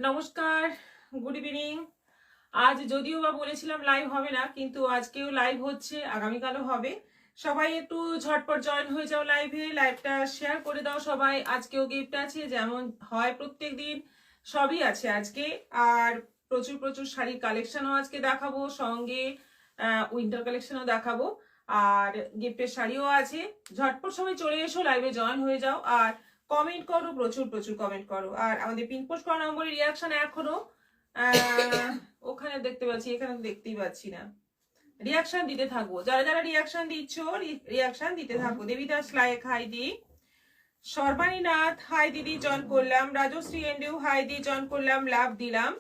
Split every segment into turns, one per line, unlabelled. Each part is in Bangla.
নমস্কার, গুড ইভিনিং। আজ যদিও বা বলেছিলাম লাইভ হবে না, কিন্তু আজকেও লাইভ হচ্ছে, আগামীকালও হবে। সবাই একটু ঝটপট জয়েন হয়ে যাও লাইভে, লাইভটা শেয়ার করে দাও সবাই। আজকেও গিফট আছে, যেমন হয় প্রত্যেক দিন সবই আছে আজকে। আর প্রচুর প্রচুর শাড়ির কালেকশনও আজকে দেখাবো, সঙ্গে উইন্টার কালেকশনও দেখাবো, আর গিফটের শাড়িও আছে। ঝটপট সবাই চলে এসো, লাইভে জয়েন হয়ে যাও, আর কমেন্ট করো, প্রচুর প্রচুর কমেন্ট করো। আর আমাদের পিনপোস্ট করা নম্বরের রিয়াকশন এখনো ওখানে দেখতে পাচ্ছি, এখানে দেখতেই পাচ্ছি না। রিয়াকশন দিতে থাকবো, যারা যারা রিয়াকশন দিচ্ছ রিয়াকশন দিতে থাকবো। দেবিদাস লায়েক হাই দি, সর্বাণী নাথ হাই দিদি, জয়েন করলাম। রাজশ্রী এন্ডেও হাই দি, জয়েন করলাম, লাভ দিলাম।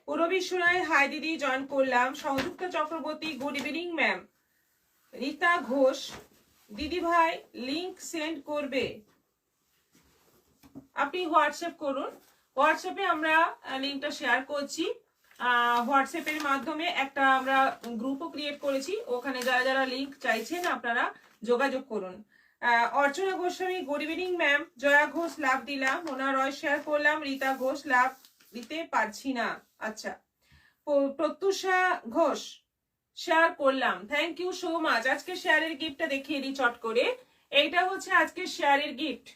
পুরবীশ্বর রায় হাই দিদি, জয়েন করলাম। সংযুক্ত Chakraborty good evening ma'am. Rita Ghosh দিদি ভাই লিংক সেন্ড করবে, আপনি হোয়াটসঅ্যাপ করুন। হোয়াটসঅ্যাপে আমরা লিঙ্কটা শেয়ার করছি। হোয়াটসঅ্যাপের মাধ্যমে একটা আমরা গ্রুপও ক্রিয়েট করেছি, ওখানে যারা যারা লিঙ্ক চাইছেন আপনারা যোগাযোগ করুন। Archana Goswami good evening ma'am. Jaya Ghosh love দিলাম। মোনা রয় শেয়ার করলাম। রীতা ঘোষ লাভ দিতে পারছি না, আচ্ছা। প্রত্যুষা ঘোষ শেয়ার করলাম, থ্যাংক ইউ সো মাচ। আজকে শেয়ারের গিফটটা দেখিয়ে দিই চট করে। এইটা হচ্ছে আজকে শেয়ারের গিফট।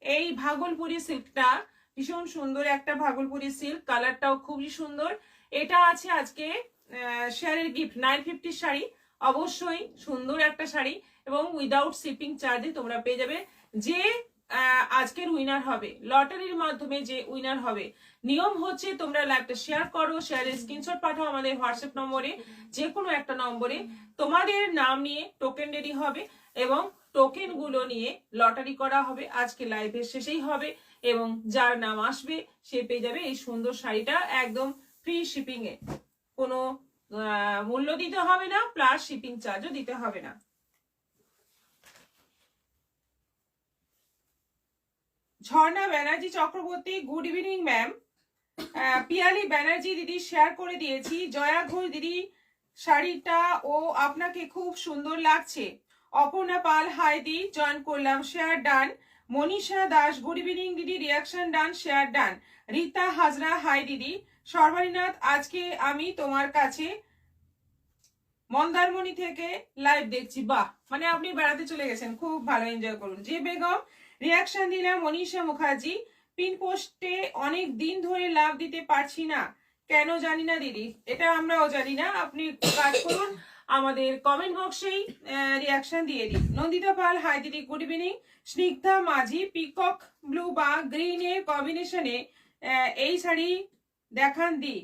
এই ভাগলপুরি সিল্কটা ভীষণ সুন্দর একটা ভাগলপুরি সিল্ক, কালারটাও খুবই সুন্দর। এটা আছে আজকে শেয়ারের গিফট। 950 শাড়ি, অবশ্যই সুন্দর একটা শাড়ি, এবং উইদাউট শিপিং চার্জে তোমরা পেয়ে যাবে। যে আজকের উইনার হবে, লটারির মাধ্যমে যে উইনার হবে, নিয়ম হচ্ছে তোমরা লাইভটা শেয়ার করো, শেয়ারের স্ক্রিনশট পাঠাও আমাদের হোয়াটসঅ্যাপ নম্বরে, যে কোনো একটা নম্বরে। তোমাদের নাম নিয়ে টোকেন রেডি হবে, এবং টোকেন গুলো নিয়ে লটারি করা হবে। আজকে লাইভের শেষেই হবে, এবং যার নাম আসবে সে পেয়ে যাবে এই সুন্দর শাড়িটা একদম ফ্রি শিপিং এ। কোনো মূল্য দিতে হবে না, প্লাস শিপিং চার্জও দিতে হবে না। Jharna Banerjee Chakraborty good evening ma'am. Piyali Banerjee দিদি শেয়ার করে দিয়েছি। জয়া ঘোষ দিদি শাড়িটা ও আপনাকে খুব সুন্দর লাগছে। অপর্ণা পাল হাই দি, জয়েন করলাম, share done. Manisha Das good evening দিদি, reaction done, share done. Rita Hazra hi দিদি। সর্বাণীনাথ আজকে আমি তোমার কাছে মন্দারমণি থেকে লাইভ দেখছি, বাহ, মানে আপনি বেড়াতে চলে গেছেন, খুব ভালো, এনজয় করুন। যে বেগম রিয়াকশন দিলাম। মনীষা মুখার্জি পিন পোস্টে অনেক দিন ধরে লাভ দিতে পারছি না, কেন জানি না দিদি। এটা আমরাও জানি না, আপনি কাজ করুন, আমাদের কমেন্ট বক্সেই রিয়াকশন দিয়ে দিন। নন্দিতা পাল হাই দিদি, গুড ইভিনিং। স্নিগ্ধা মাঝি পিকক ব্লু বা গ্রিনের কম্বিনেশনে এই শাড়ি দেখান দি।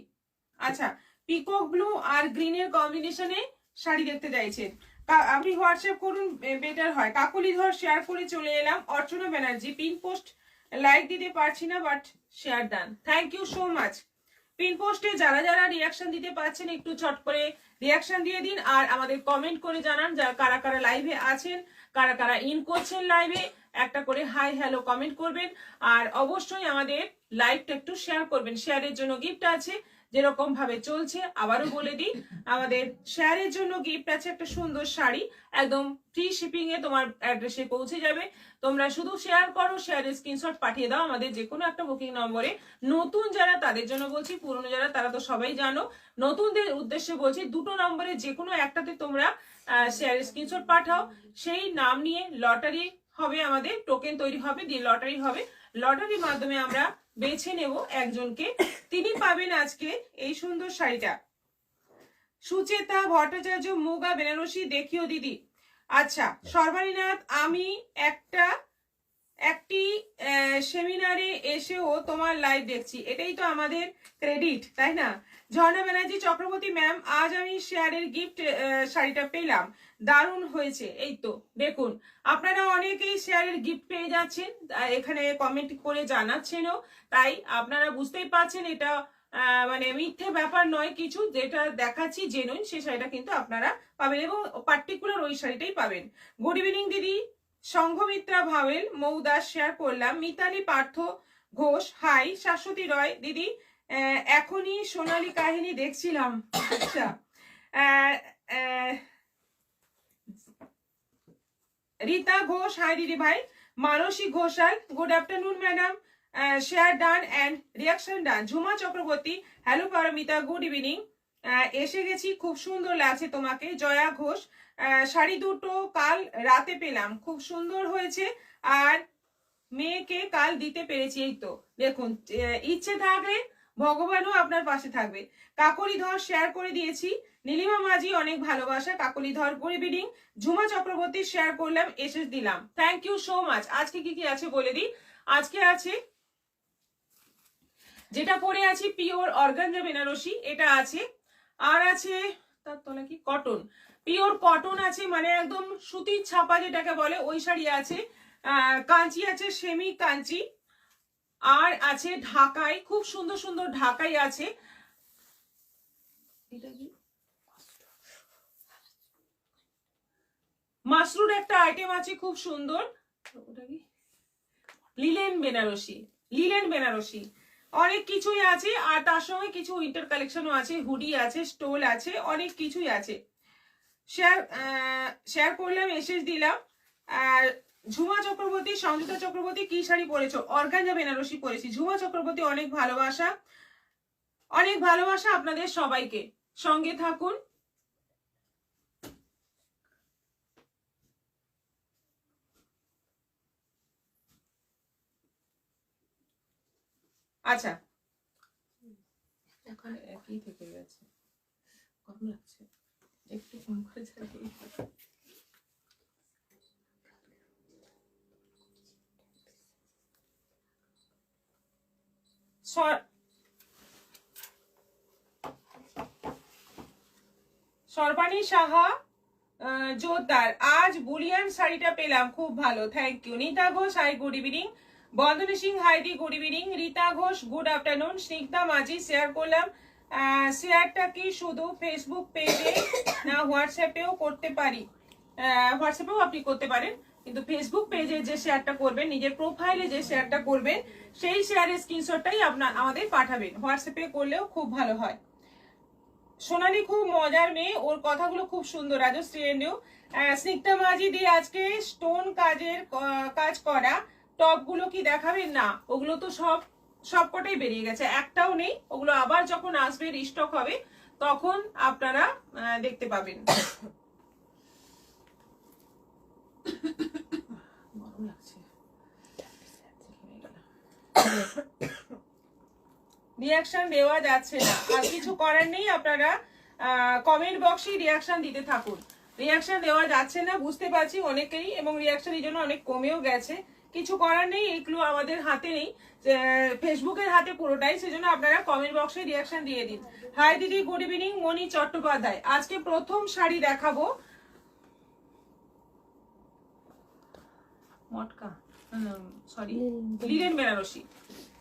আচ্ছা, পিকক ব্লু আর গ্রিনের কম্বিনেশনে শাড়ি দেখতে চাইছেন, আপনি হোয়াটসঅ্যাপ করুন, বেটার হয়। কাকলি ধর শেয়ার করে চলে এলাম। Archana Banerjee pin post like দিতে পারছি না, but share done, thank you so much. Pin পোস্টে যারা যারা রিয়াকশন দিতে পারছেন একটু চট করে রিয়াকশন দিয়ে দিন, আর আমাদের কমেন্ট করে জানান যারা কারা কারা লাইভে আছেন, কারা কারা ইন করছেন লাইভে, একটা করে হাই হ্যালো কমেন্ট করবেন। আর অবশ্যই আমাদের লাইভটা একটু শেয়ার করবেন, শেয়ারের জন্য গিফট আছে, যেরকম ভাবে চলছে। আবারও বলে দিই, আমাদের শেয়ারের জন্য গিফট আছে একটা সুন্দর শাড়ি, একদম ফ্রি শিপিং এ তোমার অ্যাড্রেসে পৌঁছে যাবে। তোমরা শুধু শেয়ার করো, শেয়ারের স্ক্রিনশট পাঠিয়ে দাও আমাদের যে কোনো একটা বুকিং নম্বরে। নতুন যারা তাদের জন্য বলছি, পুরনো যারা তারা তো সবাই জানো, নতুনদের উদ্দেশ্যে বলছি, দুটো নম্বরে যে কোনো একটাতে তোমরা শেয়ারের স্ক্রিনশট পাঠাও। সেই নাম নিয়ে লটারি হবে, আমাদের টোকেন তৈরি হবে, দিয়ে লটারি হবে। লটারির মাধ্যমে আমরা বেছে নেব একজনকে, তিনি পাবেন আজকে এই সুন্দর শাড়িটা। সুচেতা ভট্টাচার্য মুগা বেনারসি দেখিও দিদি। আচ্ছা সর্বাণীনাথ, আমি একটি সেমিনারে এসেও তোমার লাইভ দেখছি, এটাই তো আমাদের ক্রেডিট, তাই না? ঝর্ণা ব্যানার্জি চক্রবর্তী ম্যাম, আজ আমি শেয়ারের গিফট শাড়িটা পেলাম, দারুণ হয়েছে। এই তো দেখুন, আপনারা অনেকেই শেয়ারের গিফট পেয়ে যাচ্ছেন, এখানে কমেন্ট করে জানাচ্ছেনও, তাই আপনারা বুঝতেই পারছেন এটা মানে মিথ্যে ব্যাপার নয় কিছু, যেটা দেখাচ্ছি জেনুইন, সেই শাড়িটা কিন্তু আপনারা পাবেন, এবং পার্টিকুলার ওই শাড়িটাই পাবেন। গুড ইভিনিং দিদি। সংঘমিত্রা ভাওয়েল মৌদাস শেয়ার করলাম। মিতালি পার্থ ঘোষ হাই। শাশ্বতী রয় দিদি, এখনই সোনালী কাহিনী দেখছিলাম। আচ্ছা, রীতা ঘোষ হাই দিদি ভাই। Manasi Ghoshal good afternoon madam. Share done and reaction done. Jhuma Chakraborty, hello Paramita, good evening. এসে গেছি, খুব সুন্দর লাগছে তোমাকে। জয়া ঘোষ, শাড়ি দুটো কাল রাতে পেলাম, খুব সুন্দর হয়েছে, আর মেয়েকে কাল দিতে পেরেছি। এই তো দেখুন, ইচ্ছে থাকলে ভগবানও আপনার পাশে থাকবে। কাকলি ধর শেয়ার করে দিয়েছি। নীলিমা মাঝি, অনেক ভালোবাসা। কাকলি ধর good evening. Jhuma Chakraborty share করলাম, এসে দিলাম, থ্যাংক ইউ সো মাচ। আজকে কি কি আছে বলে দিই। আজকে আছে, যেটা পরে আছি পিওর অর্গানজা বেনারসি, এটা আছে। আর আছে তার তলা কি, কটন, পিওর কটন আছে, মানে একদম সুতির ছাপা যেটাকে বলে, ওই শাড়ি আছে। কাঞ্চি আছে, সেমি কাঞ্চি। আর আছে ঢাকাই, খুব সুন্দর সুন্দর ঢাকাই আছে। এটা কি, মাসরুর একটা আইটেম আছে খুব সুন্দর। ওটা কি, লিলেন বেনারসি, লিলেন বেনারসি, অনেক কিছুই আছে। আর তার সঙ্গে কিছু উইন্টার কালেকশনও আছে, হুডি আছে, স্টোল আছে, অনেক কিছুই আছে। শেয়ার করলাম, এসেস দিলাম। আর ঝুমা চক্রবর্তী, সংযুক্তা চক্রবর্তী কি শাড়ি পরেছো? অর্গানজা বেনারসি পরেছি। ঝুমা চক্রবর্তী, অনেক ভালোবাসা, অনেক ভালোবাসা আপনাদের সবাইকে। সঙ্গে থাকুন। আচ্ছা, এখন একই থেকে গেছে, কম লাগছে, একটু কম করে চালিয়ে। সর্বাণী সাহা, জোরদার, আজ বুলিয়ান শাড়িটা পেলাম, খুব ভালো, thank you. Nita Ghosh, hi good evening. Bandana Singh, হাইদি good evening. Rita Ghosh, good afternoon. Snigdha Majhi, share করলাম। শেয়ারটা কি শুধু ফেসবুক পেজে না হোয়াটসঅ্যাপেও করতে পারি? হোয়াটসঅ্যাপেও আপনি করতে পারেন, কিন্তু ফেসবুক পেজে যে শেয়ারটা করবেন, নিজের প্রোফাইলে যে শেয়ারটা করবেন, সেই শেয়ারের স্ক্রিনশটটাই আপনার আমাদের পাঠাবেন। হোয়াটসঅ্যাপে করলেও খুব ভালো হয়। সোনালি খুব মজার মেয়ে, ওর কথাগুলো খুব সুন্দর। রাজশ্রী এন্ডিও, স্নিগ্ধা মাঝি দিয়ে আজকে স্টোন কাজ করা টপগুলো কি দেখাবেন? না, ওগুলো তো সবকটাই বেরিয়ে গেছে, একটাও নেই। ওগুলো আবার যখন আসবে, রিস্টক হবে, তখন আপনারা দেখতে পাবেন। গরম লাগছে। রিয়াকশন দেওয়া যাচ্ছে না, আর কিছু করার নেই, আপনারা কমেন্ট বক্সে রিয়াকশন দিতে থাকুন। রিয়াকশন দেওয়া যাচ্ছে না, বুঝতে পারছি অনেকেরই, এবং রিয়াকশন এই জন্য অনেক কমেও গেছে। কিছু করার নেই, এগুলো আমাদের হাতে নেই, ফেসবুকের হাতে পুরোটাই, সেজন্য আপনারা কমেন্ট বক্সে রিয়াকশন দিয়ে দিন। হাই দিদি, গুড ইভিনিং। মনি চট্টোপাধ্যায়, আজকে প্রথম শাড়ি দেখাবো, মটকা, sorry, linen Benarasi.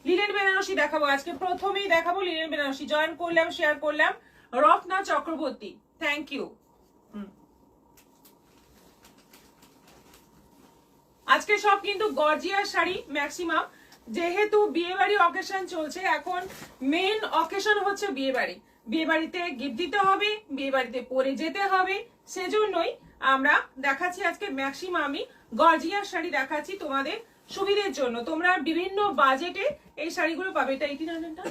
Linen Benarasi দেখাবো আজকে, প্রথমেই দেখাবো লিলেন বেনারসি। জয়েন করলাম, শেয়ার করলাম। Ratna Chakraborty, thank you. আজকে সব কিন্তু গর্জিয়াস শাড়ি ম্যাক্সিমাম, যেহেতু বিয়ে বাড়ি অকেশন চলছে, এখন মেন অকেশন হচ্ছে বিয়ে বাড়ি। বিয়ে বাড়িতে গিফট দিতে হবে, বিয়ে বাড়িতে পরে যেতে হবে, সেজন্যই আমরা দেখাচ্ছি আজকে ম্যাক্সিমামই গর্জিয়াস শাড়ি দেখাচ্ছি তোমাদের সুবিধের জন্য। তোমরা বিভিন্ন বাজেটে এই শাড়িগুলো পাবে। এটা 1800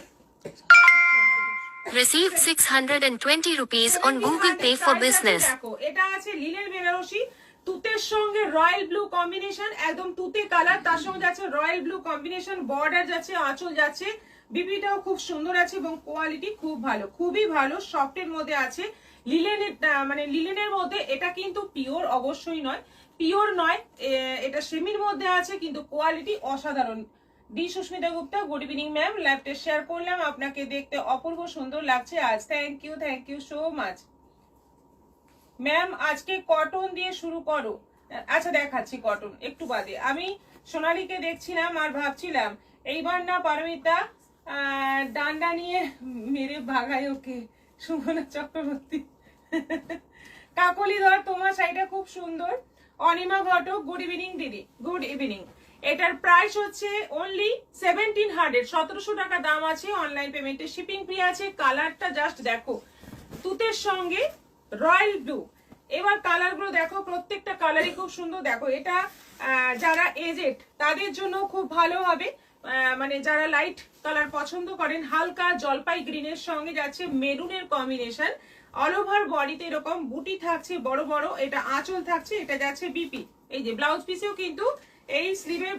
Received 620 rupees on Google Pay for business.
দেখো, এটা আছে লিলেন বেনারসি, তুতের সঙ্গে রয়্যাল ব্লু কম্বিনেশন, একদম তুতে কালার, তার সঙ্গে যাচ্ছে রয়্যাল ব্লু কম্বিনেশন, বর্ডার যাচ্ছে, আঁচল যাচ্ছে, বিপিটাও খুব সুন্দর আছে, এবং কোয়ালিটি খুব ভালো, খুবই ভালো, সফটের মধ্যে আছে। লিলেনের মানে লিলেনের মধ্যে, এটা কিন্তু পিওর অবশ্যই নয়, পিওর নয়, এটা সেমির মধ্যে আছে, কিন্তু কোয়ালিটি অসাধারণ। D Susmita Gupta, good evening ma'am. লাইভটা শেয়ার করলাম, আপনাকে দেখতে অপূর্ব সুন্দর লাগছে আজ, thank you so much ma'am. আজকে কটন দিয়ে শুরু করো। আচ্ছা, দেখাচ্ছি কটন একটু বাদে। আমি সোনালীকে দেখছিলাম আর ভাবছিলাম, এইবার না পারমিতা ডান্ডা নিয়ে মেরে ভাগায় ওকে। সুমনা চক্রবর্তী, কাকলি ধর, তোমার শাড়িটা খুব সুন্দর। অনিমা ঘটক, গুড ইভিনিং দিদি, গুড ইভিনিং। এটার প্রাইস হচ্ছে অনলি 1700, 1700 টাকা দাম আছে। অনলাইন পেমেন্টে শিপিং ফ্রি আছে। কালারটা জাস্ট দেখো, তুতের সঙ্গে রয়্যাল ব্লু। এবার কালার গুলো দেখো, প্রত্যেকটা কালারই খুব সুন্দর। দেখো, এটা যারা এজেড তাদের জন্য খুব ভালো হবে, মানে যারা লাইট কালার পছন্দ করেন, হালকা জলপাই গ্রিনের সঙ্গে যাচ্ছে মেরুনের কম্বিনেশন। অল ওভার বডিতে এরকম বুটি থাকছে বড় বড়, এটা আঁচল থাকছে, এটা যাচ্ছে বিপি। এই যে ব্লাউজ পিসেও কিন্তু এই স্লিভের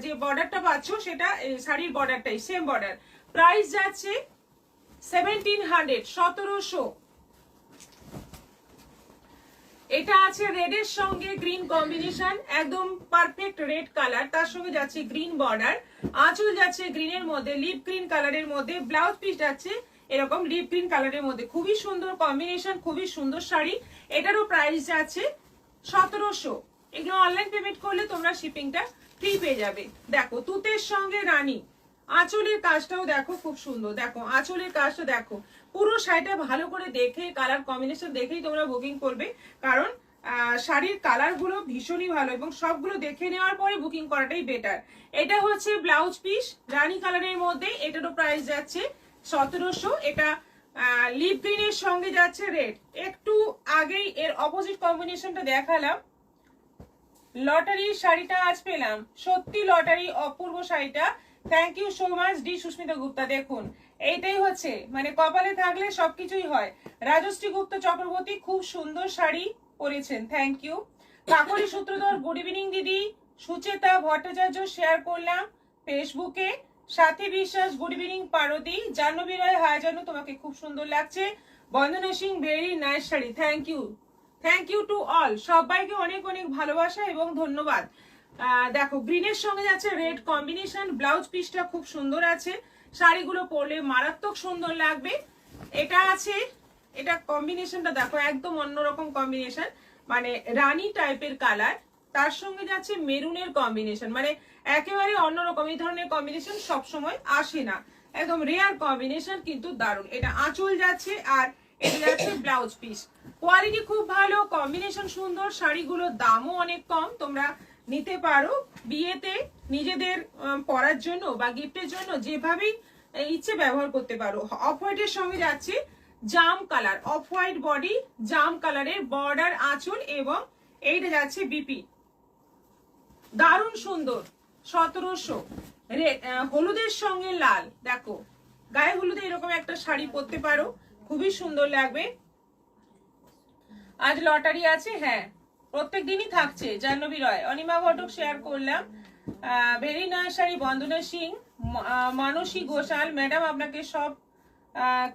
যে বর্ডারটা পাচ্ছ সেটা শাড়ির বর্ডারটাই সেম বর্ডার। প্রাইস যাচ্ছে 1700, 1700। এটা আছে রেডের সঙ্গে গ্রিন কম্বিনেশন, একদম পারফেক্ট রেড কালার, তার সঙ্গে যাচ্ছে গ্রিন বর্ডার, আঁচল যাচ্ছে গ্রিনের মধ্যে লিপ গ্রিন কালারের মধ্যে, ব্লাউজ পিস যাচ্ছে এরকম লিপ গ্রিন কালারের মধ্যে। খুবই সুন্দর কম্বিনেশন, খুবই সুন্দর শাড়ি। এটারও প্রাইস যাচ্ছে 1700। এগুলো অনলাইন পেমেন্ট করলে তোমরা শিপিংটা ফ্রি পেয়ে যাবে। দেখো তুতের সঙ্গে রানী, আঁচলের কাজটাও দেখো খুব সুন্দর, দেখো আঁচলের কাজটা দেখো। পুরো শাড়িটা ভালো করে দেখে কালার কম্বিনেশন দেখেই তোমরা বুকিং করবে, কারণ শাড়ির কালার গুলো ভীষণই ভালো এবং সবগুলো দেখে নেওয়ার পরে বুকিং করাটাই বেটার। এটা হচ্ছে ব্লাউজ পিস রানী কালারের মধ্যে, এটারও প্রাইস যাচ্ছে 1700। এটা লিপ গ্রিনের সঙ্গে যাচ্ছে রেড। একটু আগেই এর অপোজিট কম্বিনেশনটা দেখালাম। লটারির শাড়িটা আজ পেলাম, সত্যি লটারি, অপূর্ব শাড়িটা। Thank you so much D Susmita Gupta. দেখুন এইটাই হচ্ছে মানে কপালে থাকলে সবকিছুই হয়। রাজশ্রী গুপ্ত চক্রবর্তী খুব সুন্দর শাড়ি পরেছেন, thank you. Kakali Sutradhar good evening দিদি। সুচেতা ভট্টাচার্য শেয়ার করলাম ফেসবুকে। সাথী বিশ্বাস গুড ইভিনিং পারদি। জাহ্নবী রায় হাই জানু, তোমাকে খুব সুন্দর লাগছে। Bandana Singh very nice sari, thank you, thank you to all. সবাইকে অনেক অনেক ভালোবাসা এবং ধন্যবাদ। দেখো গ্রিনের সঙ্গে যাচ্ছে রেড কম্বিনেশন, ব্লাউজ পিসটা খুব সুন্দর আছে, শাড়িগুলো পরলে মারাত্মক সুন্দর লাগবে। এটা আছে, এটা কম্বিনেশনটা দেখো একদম অন্যরকম কম্বিনেশন, মানে রানী টাইপের কালার, তার সঙ্গে যাচ্ছে মেরুনের কম্বিনেশন, মানে একেবারে অন্যরকম। এই ধরনের কম্বিনেশন সবসময় আসে না, একদম রেয়ার কম্বিনেশন, কিন্তু দারুণ। এটা আঁচল যাচ্ছে আর এটা যাচ্ছে ব্লাউজ পিস। কোয়ালিটি খুব ভালো, কম্বিনেশন সুন্দর, শাড়িগুলোর দামও অনেক কম। তোমরা নিতে পারো বিয়েতে নিজেদের পরার জন্য বা গিফটের জন্য, যেভাবেই ইচ্ছে ব্যবহার করতে পারো। অফ হোয়াইটের সঙ্গে যাচ্ছে জাম কালার, অফ হোয়াইট বডি জাম কালারের বর্ডার আঁচল এবং এইটা যাচ্ছে বিপি, দারুণ সুন্দর। 1700। হলুদের সঙ্গে লাল, দেখো গায়ে হলুদে এরকম একটা শাড়ি পরতে পারো, খুবই সুন্দর লাগবে। আজ লটারি আছে, হ্যাঁ প্রত্যেক দিনই থাকছে। জাহ্নবী রয়, অনিমা ঘটক শেয়ার করলাম। ভেরি নাইস শাড়ি বন্দনা সিং, মানসী ঘোষাল ম্যাডাম, আপনাকে সব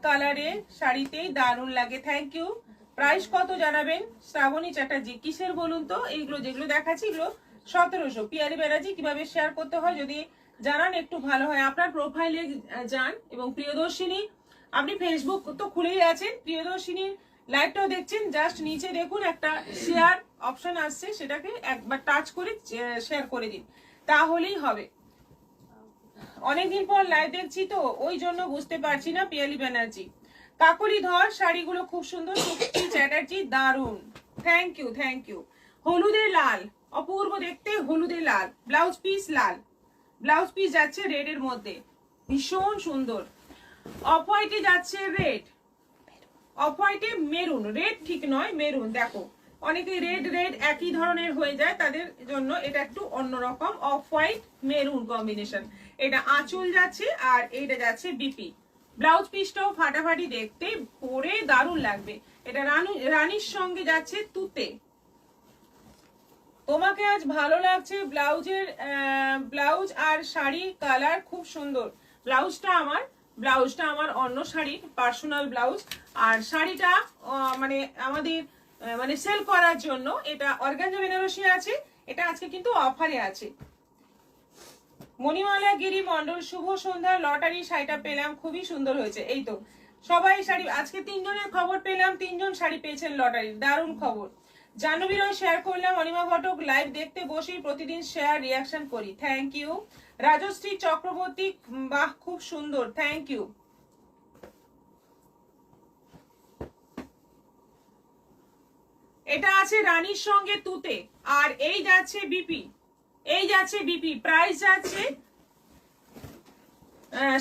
কালারে শাড়িতেই দারুণ লাগে, থ্যাংক ইউ। প্রাইস কত জানাবেন? শ্রাবণী চ্যাটার্জি, কিসের বলুন তো? এইগুলো যেগুলো দেখাচ্ছি এগুলো 1700। পিয়ারি ব্যানার্জি, কিভাবে শেয়ার করতে হয় যদি জানান একটু ভালো হয়। আপনার প্রোফাইলে যান এবং প্রিয়দর্শিনী, আপনি ফেসবুক তো খুলেই আছেন, প্রিয়দর্শিনীর লাইভটাও দেখছেন, জাস্ট নিচে দেখুন একটা শেয়ার অপশন আসছে, সেটাকে একবার টাচ করে শেয়ার করে দিন, তাহলেই হবে। অনেকদিন পর লাইভ দেখছি তো ওই জন্য বুঝতে পারছি না। পিয়ালি ব্যানার্জি, কাকলি ধর, শাড়িগুলো খুব সুন্দর। সুপ্তি চ্যাটার্জি, দারুণ, থ্যাংক ইউ, থ্যাংক ইউ। হলুদে লাল, অপূর্ব দেখতে, হলুদে লাল, ব্লাউজ পিস লাল, ব্লাউজ পিস যাচ্ছে রেড এর মধ্যে, ভীষণ সুন্দর। অফ হোয়াইটে যাচ্ছে রেড, অফ হোয়াইটে মেরুন, রেড ঠিক নয় মেরুন। দেখো অনেকে রেড রেড একই ধরনের হয়ে যায়, তাদের জন্য এটা একটু অন্যরকম, অফ হোয়াইট মেরুন কম্বিনেশন। এটা আঁচল যাচ্ছে আর এইটা যাচ্ছে বিপি, ব্লাউজ পিসটাও ফাটাফাটি দেখতে, পরে দারুণ লাগবে। এটা রানীর সঙ্গে যাচ্ছে তুতে। তোমাকে আজ ভালো লাগছে ব্লাউজের, ব্লাউজ আর শাড়ি কালার খুব সুন্দর। ব্লাউজটা আমার অন্য শাড়ির পার্সোনাল ব্লাউজ, আর শাড়িটা মানে আমাদের মানে সেল করার জন্য। এটা অর্গানজা বেনারসি আছে, এটা আজকে কিন্তু অফারে আছে। মণিমালা গিরি মন্ডল, শুভ সন্ধ্যা। লটারি শাড়িটা পেলাম, খুবই সুন্দর হয়েছে। এই তো সবাই শাড়ি, আজকে 3 জনের খবর পেলাম, 3 জন শাড়ি পেয়েছেন লটারির, দারুণ খবর। জাহ্নবী রয় শেয়ার করলাম। অনিমা ঘটক, লাইভ দেখতে বসি প্রতিদিন শেয়ার রিয়াকশন করি, থ্যাংক ইউ। রাজশ্রী চক্রবর্তী, বাহ খুব সুন্দর, থ্যাংক ইউ। এটা আছে রানীর সঙ্গে তুতে, আর এই যাচ্ছে বিপি, এই যাচ্ছে বিপি। প্রাইস যাচ্ছে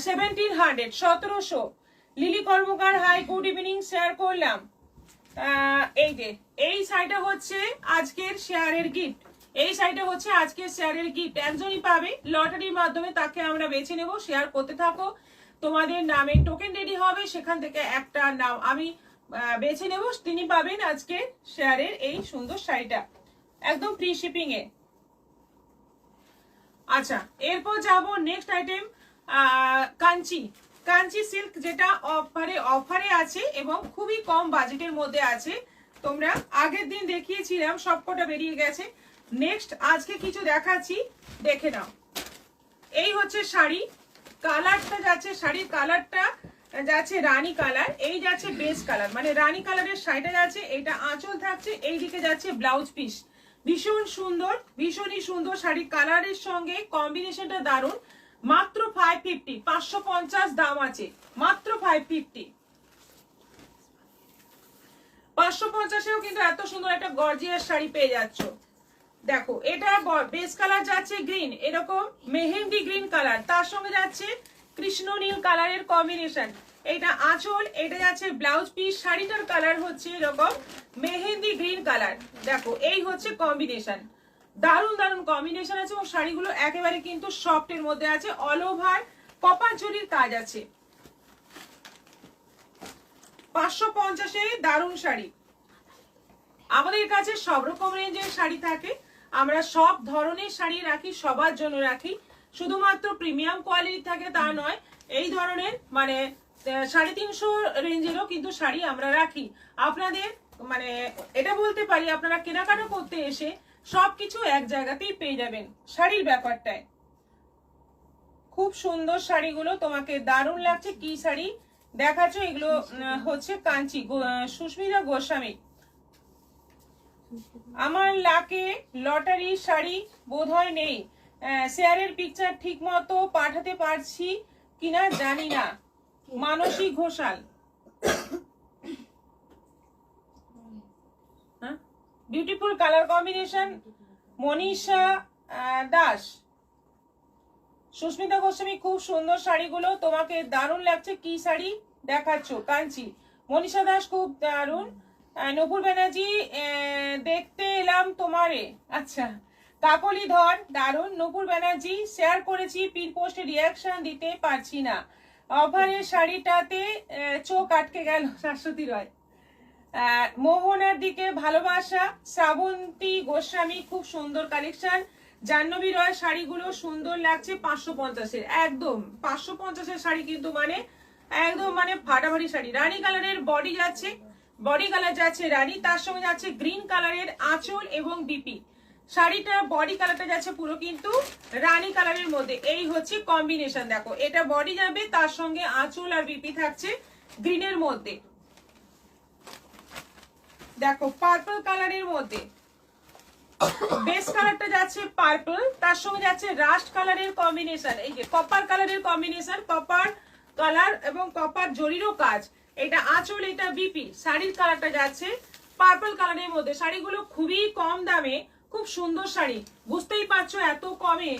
1700, 1700। লিলি কর্মকার, হাই গুড ইভিনিং, শেয়ার করলাম। এই যে এই শাড়িটা হচ্ছে আজকের শেয়ারের গিফট। এই শাড়িটা হচ্ছে আজকের শেয়ারের গিফট, একজনই পাবে লটারির মাধ্যমে, তাকে আমরা বেছে নেব। শেয়ার করতে থাকো, তোমাদের নামে টোকেন রেডি হবে, সেখান থেকে একটা নাম আমি বেছে নেব, তিনি পাবেন আজকে শেয়ারের এই সুন্দর শাড়িটা একদম ফ্রি শিপিং এ। আচ্ছা, এরপর যাব next item, Kanchi. Kanchi silk, যেটা অফারে আছে এবং খুবই কম বাজেটের মধ্যে আছে। তোমরা আগের দিন দেখিয়েছিলাম, সবকটা বেরিয়ে গেছে। নেক্সট আজকে কিছু দেখাচ্ছি, দেখে নাও। এই হচ্ছে শাড়ি, কালারটা যাচ্ছে, শাড়ির কালারটা যাচ্ছে রানী কালার, এই যাচ্ছে বেস কালার, মানে রানী কালারের শাড়িটা যাচ্ছে, এটা আঁচল থাকছে, এইদিকে যাচ্ছে ব্লাউজ পিস। ভীষণ সুন্দর, ভীষণই সুন্দর শাড়ির কালারের সঙ্গে কম্বিনেশনটা দারুণ। মাত্র 550, 550 দাম আছে, মাত্র 550। 550এও কিন্তু এত সুন্দর একটা গর্জিয়াস শাড়ি পেয়ে যাচ্ছ। দেখো, এটা বেস কালার যাচ্ছে গ্রিন, এরকম মেহেন্দি গ্রিন কালার, তার সঙ্গে যাচ্ছে কৃষ্ণ নীল কালারের কম্বিনেশন। এটা আঁচল, এটা যাচ্ছে ব্লাউজ পিস, শাড়িটার কালার হচ্ছে এরকম মেহেন্দি গ্রিন কালার। দেখো, এই হচ্ছে কম্বিনেশন, দারুণ দারুণ কম্বিনেশন আছে, এবং শাড়িগুলো একেবারে কিন্তু সফট এর মধ্যে আছে, অল ওভার কপার জরির কাজ আছে। 550-এ দারুণ শাড়ি। আমাদের কাছে সব রকম রেঞ্জের শাড়ি থাকে, আমরা সব ধরনের শাড়ি রাখি, সবার জন্য রাখি। শুধুমাত্র প্রিমিয়াম কোয়ালিটি থাকে তা নয়, এই ধরনের মানে 350 রেঞ্জেরও কিন্তু শাড়ি আমরা রাখি। আপনাদের মানে এটা বলতে পারি, আপনারা কেনাকাটা করতে এসে সবকিছু এক জায়গাতেই পেয়ে যাবেন শাড়ির ব্যাপারটায়। খুব সুন্দর শাড়িগুলো, তোমাকে দারুণ লাগছে। কি শাড়ি দেখাচ্ছ? এগুলো হচ্ছে কাঞ্চি, সুস্মিতা গোস্বামী। আমার লাকে লটারি শাড়ি বোধহয় নেই, শেয়ারের পিকচার ঠিক মতো পাঠাতে পারছি কিনা জানি না। Manasi Ghoshal. Beautiful colour combination, Manisha Das. Susmita Goswami, খুব সুন্দর শাড়িগুলো, তোমাকে দারুণ লাগছে। কি শাড়ি দেখাচ্ছ? কাঞ্চি। মনীষা দাস, খুব দারুণ। নূপুর ব্যানার্জি, দেখতে এলাম তোমারে। আচ্ছা, কাকলি ধর, দারুণ। নূপুর ব্যানার্জি, শেয়ার করেছি, পিন পোস্টে রিয়াকশন দিতে পারছি না, অফারের শাড়িটাতে চোখ আটকে গেল। শাশ্বতী রয়। মোহনার দিকে ভালোবাসা, শ্রাবন্তী গোস্বামী, খুব সুন্দর কালেকশন। জাহ্নবী রয়, শাড়িগুলো সুন্দর লাগছে। 550-এর, একদম 550-এর শাড়ি কিন্তু মানে একদম মানে ফাটাফাটি শাড়ি। রানী কালারের বডি যাচ্ছে, বডি কালার যাচ্ছে রানী, তার সঙ্গে যাচ্ছে গ্রিন কালারের আঁচল এবং বিপি। শাড়িটা বডি কালারটা যাচ্ছে পুরো কিন্তু রানী কালারের মধ্যে। এই হচ্ছে কম্বিনেশন। দেখো, এটা বডি যাবে, তার সঙ্গে আঁচল আর বিপি থাকছে গ্রিনের মধ্যে। দেখো, পার্পল কালারের মধ্যে বেস কালারটা যাচ্ছে পার্পল, তার সঙ্গে যাচ্ছে রাস্ট কালারের কম্বিনেশন, এই যে কপার কালারের কম্বিনেশন, কপার কালার এবং কপার জরিরও কাজ। এটা আঁচল, এটা বিপি। শাড়ির কালারটা যাচ্ছে পার্পল কালারের মধ্যে। শাড়িগুলো খুবই কম দামে, খুব সুন্দর শাড়ি। বুঝতেই পারছো এত কমে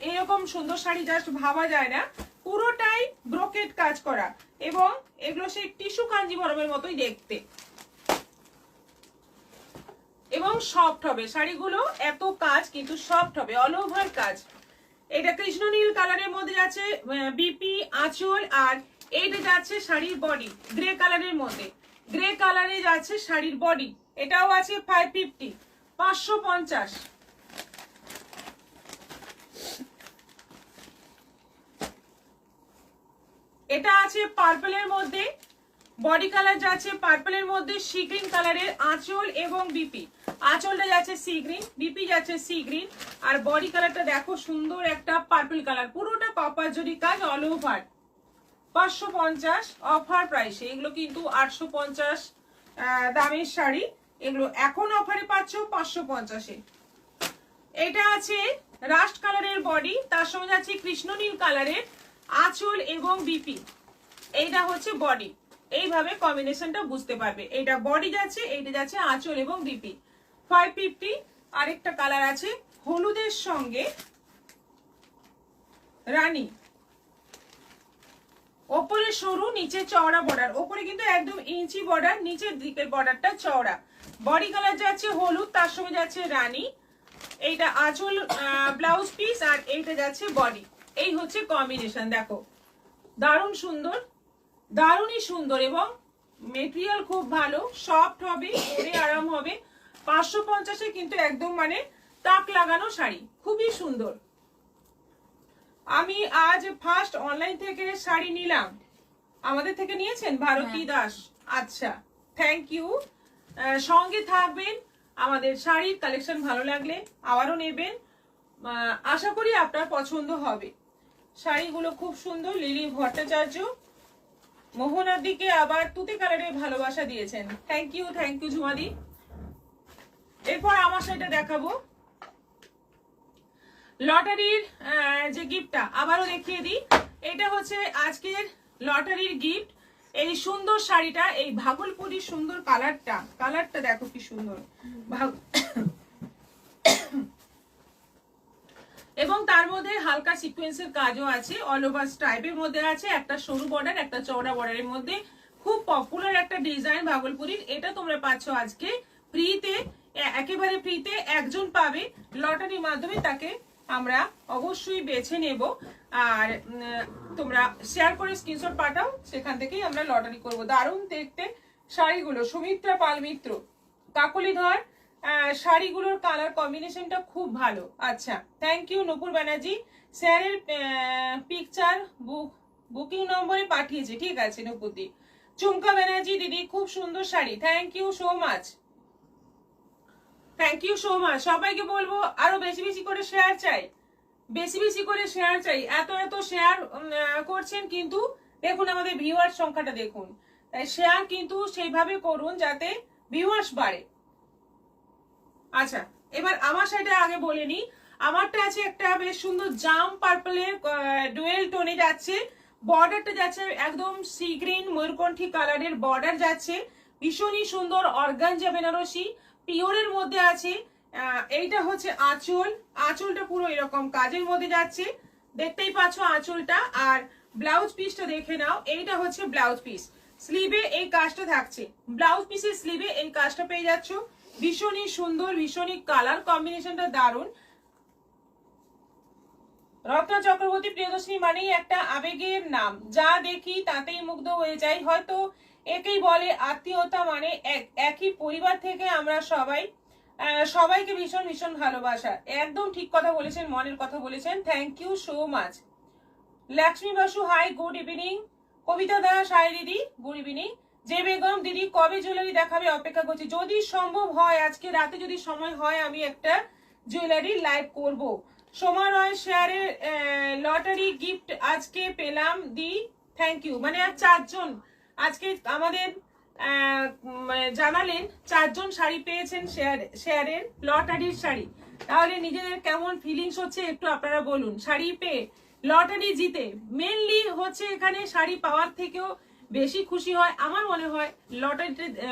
এরকম সুন্দর শাড়ি জাস্ট ভাবা যায় না। পুরোটাই ব্রোকেট কাজ করা, এবং এগুলো সেই টিস্যু কাঞ্জিভরমের মতোই দেখতে, এবং সফট হবে শাড়িগুলো। এত কাজ কিন্তু সফট হবে, অল ওভার কাজ। এটা কৃষ্ণ নীল কালারের মধ্যে যাচ্ছে বিপি, আঁচল, আর এইটা যাচ্ছে শাড়ির বডি গ্রে কালারের মধ্যে। গ্রে কালারে যাচ্ছে শাড়ির বডি, এটাও আছে 550, 550। এটা আছে পার্পলের মধ্যে, বডি কালার যাচ্ছে পার্পলের মধ্যে, সি গ্রিন কালারের আঁচল এবং বিপি। আঁচলটা যাচ্ছে সি গ্রিন, বিপি যাচ্ছে সি গ্রিন, আর বডি কালারটা দেখো সুন্দর একটা পার্পল কালার, পুরোটা কপার জরি কাজ, অল ওভার। 550 অফার প্রাইসে। এগুলো কিন্তু 850 দামের শাড়ি, এগুলো এখন অফারে পাচ্ছ 550-এ। এটা আছে রাস্ট কালারের বডি, তার সঙ্গে যাচ্ছে কৃষ্ণ নীল কালারের আঁচল এবং বিপি। এইটা হচ্ছে বডি, এইভাবে কম্বিনেশনটা বুঝতে পারবে। এটা বডি যাচ্ছে, এইটা যাচ্ছে আঁচল এবং বিপি। 550। আরেকটা কালার আছে হলুদের সঙ্গে রানী, ওপরে সরু, নিচে চওড়া বর্ডার। ওপরে কিন্তু একদম ইঞ্চি বর্ডার, নিচের দিকের বর্ডারটা চওড়া। বডি কালার যাচ্ছে হলুদ, তার সঙ্গে যাচ্ছে রানী, এইটা আঁচল ব্লাউজ পিস আর এইটা যাচ্ছে বডি। এই হচ্ছে কম্বিনেশন। দেখো দারুণ সুন্দর, দারুণই সুন্দর এবং মেটেরিয়াল খুব ভালো, সফট হবে, পরে আরাম হবে। 550-এ কিন্তু একদম মানে তাক লাগানো শাড়ি, খুবই সুন্দর। আমি আজ ফার্স্ট অনলাইন থেকে শাড়ি নিলাম। আমাদের থেকে নিয়েছেন ভারতী দাস? আচ্ছা, থ্যাংক ইউ। সঙ্গে থাকবেন, আমাদের শাড়ির কালেকশন ভালো লাগলে আবারও নেবেন। আশা করি আপনার পছন্দ হবে। শাড়িগুলো খুব সুন্দর। লিলি ভট্টাচার্য মোহনার দিকে আবার তুতে কালারের ভালোবাসা দিয়েছেন, থ্যাংক ইউ ঝুমাদি। এরপর আমার শাড়িটা দেখাবো, লটারির যে গিফটটা আবারও দেখিয়ে দিই। এটা হচ্ছে আজকের লটারির গিফট। এই সুন্দর শাড়িটা, এই ভাগলপুরীর সুন্দর কালারটা দেখো কি সুন্দর, এবং তার মধ্যে হালকা সিকোয়েন্সের কাজও আছে, অল ওভার স্ট্রাইপের মধ্যে আছে, একটা সরু বর্ডার, একটা চওড়া বর্ডারের মধ্যে। খুব পপুলার একটা ডিজাইন ভাগলপুরীর। এটা তোমরা পাচ্ছ আজকে ফ্রিতে, একেবারে ফ্রিতে। একজন পাবে লটারির মাধ্যমে, তাকে আমরা অবশ্যই বেছে নেব। আর তোমরা শেয়ার করে স্ক্রিনশট পাঠাও, সেখান থেকেই আমরা লটারি করব। দারুণ দেখতে শাড়িগুলো, সুমিত্রা পাল মিত্র, কাকলি ধর। শাড়িগুলোর কালার কম্বিনেশনটা খুব ভালো। আচ্ছা, থ্যাংক ইউ নূপুর ব্যানার্জি। স্যারের পিকচার বুকিং নম্বরে পাঠিয়েছে, ঠিক আছে নূপুরদি। চুমকা ব্যানার্জি দিদি, খুব সুন্দর sari, thank you so much, thank you so much. সবাইকে বলবো আরো বেশি বেশি করে শেয়ার চাই, বেশি বেশি করে শেয়ার চাই। এত শেয়ার করছেন, কিন্তু দেখুন আমাদের ভিউয়ার সংখ্যাটা দেখুন। তাই শেয়ার কিন্তু সেইভাবে করুন যাতে ভিউয়ার্স বাড়ে। আচ্ছা, এবার আমার শাড়িটা আগে বলে নি। আমারটা আছে একটা বেশ সুন্দর জাম পার্পলের ডুয়েল টোনে যাচ্ছে। বর্ডারটা যাচ্ছে একদম সি গ্রিন ময়ূরকণ্ঠী কালারের বর্ডার যাচ্ছে, ভীষণই সুন্দর অর্গানজা বেনারসি পিওরের মধ্যে আছে। এইটা হচ্ছে আঁচলটা পুরো এরকম কাজের মধ্যে যাচ্ছে, দেখতেই পাচ্ছ আঁচলটা। আর ব্লাউজ পিসটা দেখে নাও, এইটা হচ্ছে ব্লাউজ পিস। স্লিভে এই কাজটা থাকছে, ব্লাউজ পিসের স্লিভে এই কাজটা পেয়ে যাচ্ছ। ভীষণই সুন্দর, ভীষণই কালার কম্বিনেশনটা দারুণ। রত্না চক্রবর্তী প্রিয়দর্শিনী মানেই একটা আবেগের নাম, যা দেখি তাতেই মুগ্ধ হয়ে যাই। হয়তো একেই বলে আত্মীয়তা, মানে একই পরিবার থেকে আমরা সবাইকে ভীষণ ভীষণ ভালোবাসা। একদম ঠিক কথা বলেছেন, মনের কথা বলেছেন, thank you so much. Lakshmi Basu hi, good evening. Kabita Das hi দিদি, গুড ইভিনিং। যে বেগম দিদি, কবে জুয়েলারি দেখাবে, অপেক্ষা করছি। যদি সম্ভব হয় আজকে রাতে, যদি সময় হয়, আমি একটা জুয়েলারি লাইভ করব। সোমা রয় শেয়ারের লটারি গিফট আজকে পেলাম দি, থ্যাংক ইউ। মানে আর 4 জন আজকে আমাদের জানালেন, 4 জন শাড়ি পেয়েছেন শেয়ারের লটারির শাড়ি। তাহলে নিজেদের কেমন ফিলিংস হচ্ছে একটু আপনারা বলুন। শাড়ি পেয়ে, লটারি জিতে মেনলি হচ্ছে এখানে শাড়ি পাওয়ার থেকেও বেশি খুশি হয় আমার মনে হয়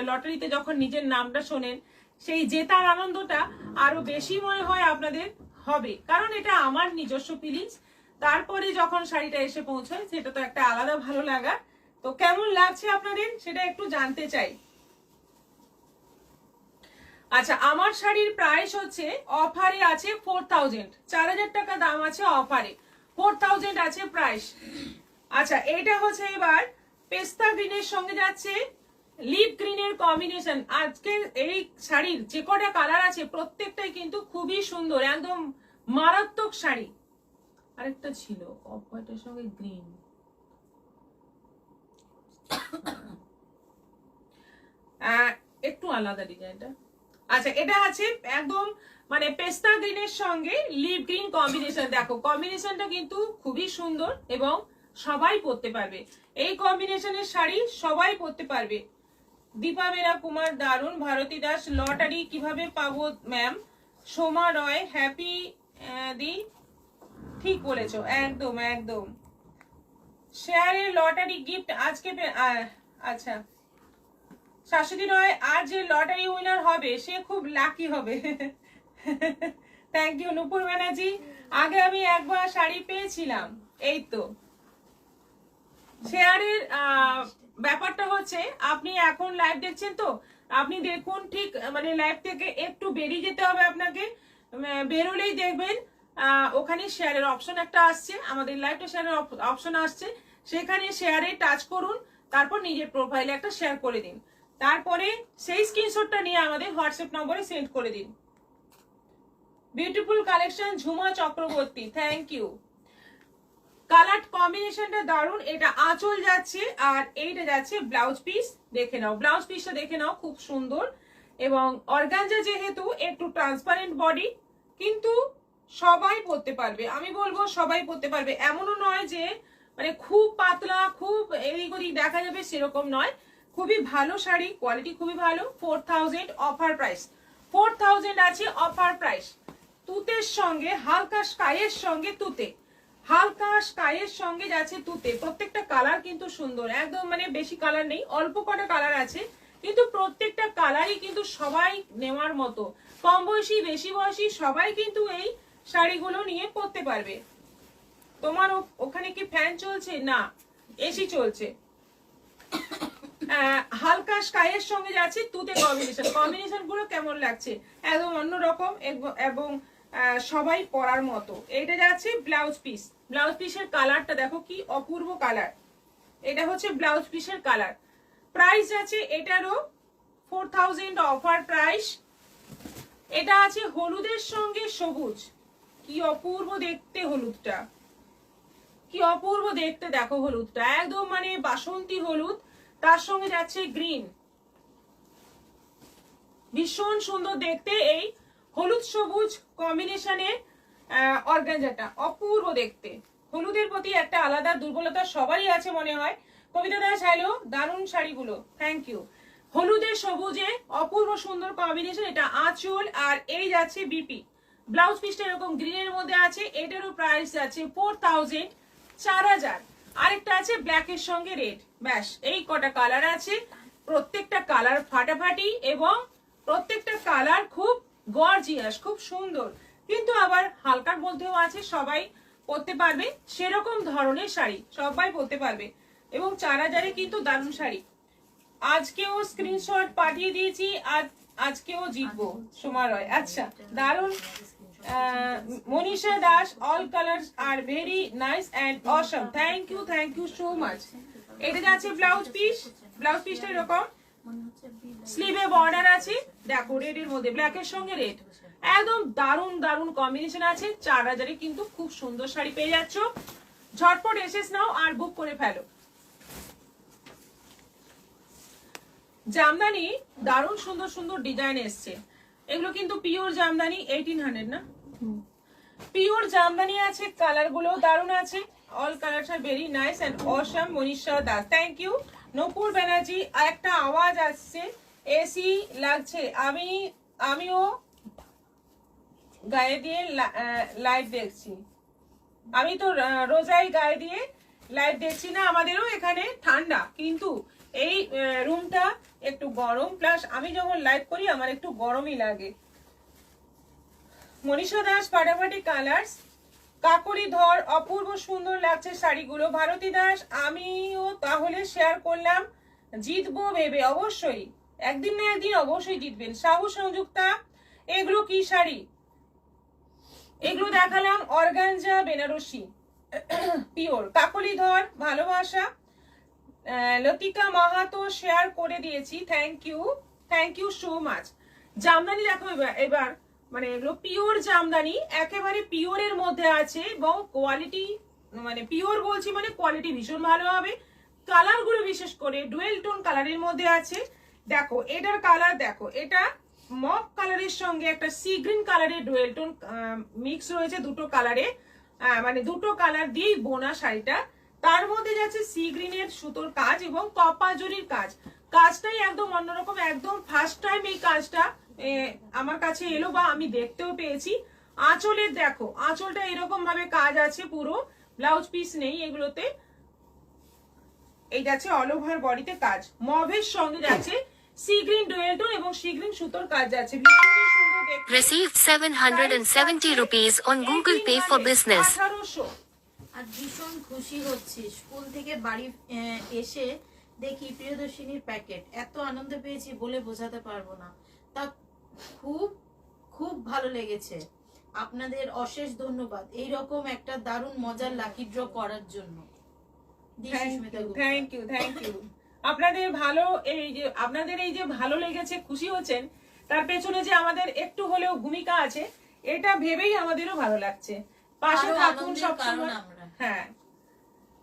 লটারিতে যখন নিজের নামটা শোনেন, সেই জেতার আনন্দটা আরো বেশি মনে হয় আপনাদের হবে, কারণ এটা আমার নিজস্ব ফিলিংস। তারপরে যখন শাড়িটা এসে পৌঁছায়, সেটা তো একটা আলাদা ভালো লাগা। তো কেমন লাগছে আপনাদের সেটা একটু জানতে চাই। আচ্ছা, আমার শাড়ির প্রাইস হচ্ছে, অফারে আছে 4000, 4000 টাকা দাম আছে, অফারে 4000 আছে প্রাইস। আচ্ছা, এটা হচ্ছে এবার পেস্তা গ্রিনের সঙ্গে যাচ্ছে লিপ গ্রিনের কম্বিনেশন। আজকে এই শাড়ির যে কটা কালার আছে প্রত্যেকটাই কিন্তু খুবই সুন্দর, একদম মারাত্মক শাড়ি। আরেকটা ছিল অফ হোয়াইটের সঙ্গে গ্রিন, একটু আলাদা ডিজাইনটা। আচ্ছা, এটা আছে একদম মানে পেস্তা গ্রিনের সঙ্গে লিপ গ্রিন কম্বিনেশন। দেখো কম্বিনেশনটা কিন্তু খুবই সুন্দর এবং সবাই পরতে পারবে। এই কম্বিনেশনের শাড়ি সবাই পরতে পারবে। দীপা বেরা কুমার, দারুণ। ভারতী দাস, লটারি কিভাবে পাবো ম্যাম? সোমা রয়, হ্যাপি দি, ঠিক বলেছো, একদম একদম। শেয়ারের লটারি গিফট আজকে আচ্ছা, শাশুড়ি রয়, আর যে লটারি উইনার হবে সে খুব লাকি হবে। থ্যাংক ইউ নূপুর ব্যানার্জি। আগে আমি একবার শাড়ি পেয়েছিলাম। এই তো শেয়ারের ব্যাপারটা হচ্ছে, আপনি এখন লাইভ দেখছেন তো, আপনি দেখুন ঠিক মানে লাইভ থেকে একটু বেরিয়ে যেতে হবে আপনাকে। বেরোলেই দেখবেন ওখানে শেয়ারের অপশন একটা আসছে, আমাদের লাইভটা শেয়ারের অপশন আসছে, সেখানে শেয়ারে টাচ করুন, তারপর নিজের প্রোফাইলে একটা শেয়ার করে দিন, তারপরে সেই স্ক্রিনশটটা নিয়ে আমাদের হোয়াটসঅ্যাপ নম্বরে সেন্ড করে দিন। Beautiful collection Jhuma Chakraborty, thank you. Colour কম্বিনেশনটা দারুন। এটা আঁচল যাচ্ছে আর এইটা যাচ্ছে ব্লাউজ পিস। দেখে নাও ব্লাউজ পিসটা, দেখে নাও খুব সুন্দর। এবং অর্গানজা যেহেতু একটু ট্রান্সপারেন্ট বডি, কিন্তু সবাই পরতে পারবে, আমি বলবো সবাই পরতে পারবে। এমনও নয় যে মানে খুব পাতলা, খুব এদিক ওদিক দেখা যাবে, সেরকম নয়। খুবই ভালো শাড়ি, কোয়ালিটি খুবই ভালো। 4000 অফার প্রাইস, 4000 আছে অফার প্রাইস। তুতের সঙ্গে হালকা স্কাইয়ের সঙ্গে তুতে, হালকা স্কাইয়ের সঙ্গে যাচ্ছে তুতে। প্রত্যেকটা কালার কিন্তু সুন্দর, একদম মানে বেশি কালার নেই, অল্প কটা কালার আছে, কিন্তু প্রত্যেকটা কালারই কিন্তু সবাই নেওয়ার মতো। কম বয়সী বেশি বয়সী সবাই কিন্তু এই শাড়িগুলো নিয়ে পরতে পারবে। তোমার ওখানে কি ফ্যান চলছে? না, এসি চলছে। হালকা স্কাইয়ের সঙ্গে যাচ্ছে তুতে কম্বিনেশন। কম্বিনেশন গুলো কেমন লাগছে? একদম অন্যরকম এবং সবাই পরার মতো। এটা যাচ্ছে ব্লাউজ পিস। ব্লাউজ পিসের কালারটা দেখো কি অপূর্ব কালার। এটা হচ্ছে ব্লাউজ পিসের কালার। প্রাইস আছে এটারও 4000 অফার প্রাইস। এটা আছে হলুদের সঙ্গে সবুজ, কি অপূর্ব দেখতে হলুদটা, কি অপূর্ব দেখতে দেখো হলুদটা, একদম মানে বাসন্তী হলুদ, তার সঙ্গে যাচ্ছে গ্রিন। ভীষণ সুন্দর দেখতে এই হলুদ সবুজ কম্বিনেশনের অর্গানজাটা, অপূর্ব দেখতে। হলুদের প্রতি একটা আলাদা দুর্বলতা সবারই আছে মনে হয়। কবিতা দাস হ্যালো, দারুণ শাড়িগুলো, থ্যাংক ইউ। হলুদের সবুজে অপূর্ব সুন্দর কম্বিনেশন। এটা আঁচল আর এই যাচ্ছে বিপি। ব্লাউজ পিসটা এরকম গ্রিনের মধ্যে আছে। এটারও প্রাইস আছে 4000, 4000। আরেকটা আছে ব্ল্যাকের সঙ্গে রেড। ব্যাস এই কটা কালার আছে। প্রত্যেকটা কালার ফাটাফাটি এবং প্রত্যেকটা কালার খুব গর্জিয়াস, খুব সুন্দর, কিন্তু আবার হালকার মধ্যেও আছে, সবাই পরতে পারবে সেরকম ধরনের শাড়ি, সবাই পরতে পারবে। এবং 4000-এ কিন্তু দারুণ শাড়ি। আজকেও স্ক্রিনশট পাঠিয়ে দিয়েছি, আজকেও জিতবো সোমা রয়। আচ্ছা, দারুণ। মনীষা দাস, অল কালার্স আর very nice and awesome, thank you so much. এটা যাচ্ছে ব্লাউজ পিস। ব্লাউজ পিসটা এরকম স্লিভে বর্ডার আছে, দেখো রেডের মধ্যে ব্ল্যাকের সঙ্গে রেড, একদম দারুণ দারুণ কম্বিনেশন আছে। 4000-এ কিন্তু খুব সুন্দর শাড়ি পেয়ে যাচ্ছ। ঝটপট এসেস নাও আর বুক করে ফেলো। জামদানি দারুণ সুন্দর সুন্দর ডিজাইন এসছে। এগুলো কিন্তু পিওর জামদানি, 1800 না, পিওর জামদানি আছে। কালার গুলো দারুণ আছে। অল কালারস আর very nice and awesome. Manisha Das, thank you. Nakul Banerjee, একটা আওয়াজ আসছে, এসি লাগছে। আমিও গায়ে দিয়ে লাইভ দেখছি। আমি তো রোজাই গায়ে দিয়ে লাইভ দেখছি না। আমাদেরও এখানে ঠান্ডা, কিন্তু এই রুমটা একটু গরম, প্লাস আমি যখন লাইভ করি আমার একটু গরমই লাগে। মনীষা দাস, ফাটাফাটি কালার্স, কাকলি ধর, অপূর্ব সুন্দর লাগছে শাড়িগুলো। ভারতী দাস, আমিও তাহলে শেয়ার করলাম, জিতবো ভেবে। অবশ্যই একদিন না একদিন অবশ্যই জিতবেন। সাহু সংযুক্তা, এগুলো কি শাড়ি? এগুলো দেখালাম অর্গানজা বেনারসি পিওর। কাকলি ধর, ভালোবাসা। লতিকা মাহাতো শেয়ার করে দিয়েছি, thank you so much. Jamdani দেখো এবার মানে এগুলো পিওর জামদানি, একেবারে পিওরের মধ্যে আছে এবং কোয়ালিটি মানে পিওর বলছি মানে কোয়ালিটি ভীষণ ভালো হবে। কালার গুলো বিশেষ করে ডুয়েল টোন কালারের মধ্যে আছে। দেখো এটার কালার, দেখো এটা মক কালারের সঙ্গে একটা সি গ্রিন কালারের ডুয়েল টোন মিক্স রয়েছে, দুটো কালারে, মানে দুটো কালার দিয়েই বোনা শাড়িটা। তার মধ্যে যাচ্ছে সি গ্রিনের সুতোর কাজ এবং কপা জরির কাজ। কাজটাই একদম অন্যরকম, একদম ফার্স্ট টাইম এই কাজটা আমার কাছে এলো বা আমি দেখতেও পেয়েছি। আঁচলের দেখো, আঁচলটা এরকম ভাবে কাজ আছে পুরো, ব্লাউজ পিস নেই এগুলোতে। এই যাচ্ছে অল ওভার বডিতে কাজ, মভের সঙ্গে যাচ্ছে সি গ্রিন ডুয়েল টোন এবং সি গ্রিন সুতোর কাজ যাচ্ছে, ভীষণ সুন্দর দেখতে।
Received 770 rupees on Google Pay for business.
1800।
আর ভীষণ খুশি হচ্ছি, স্কুল থেকে বাড়ি এসে দেখি প্রিয়দর্শিনীর প্যাকেট, এত আনন্দ পেয়েছি বলে বোঝাতে পারবো না। তা খুব খুব ভালো লেগেছে। আপনাদের অশেষ ধন্যবাদ এইরকম একটা দারুণ মজার লাকি ড্র করার জন্য।
Thank you. আপনাদের এই যে ভালো লেগেছে, খুশি হচ্ছেন, তার পেছনে যে আমাদের একটু হলেও ভূমিকা আছে, এটা ভেবেই আমাদেরও ভালো লাগছে। পাশে থাকুন সবসময়। হ্যাঁ,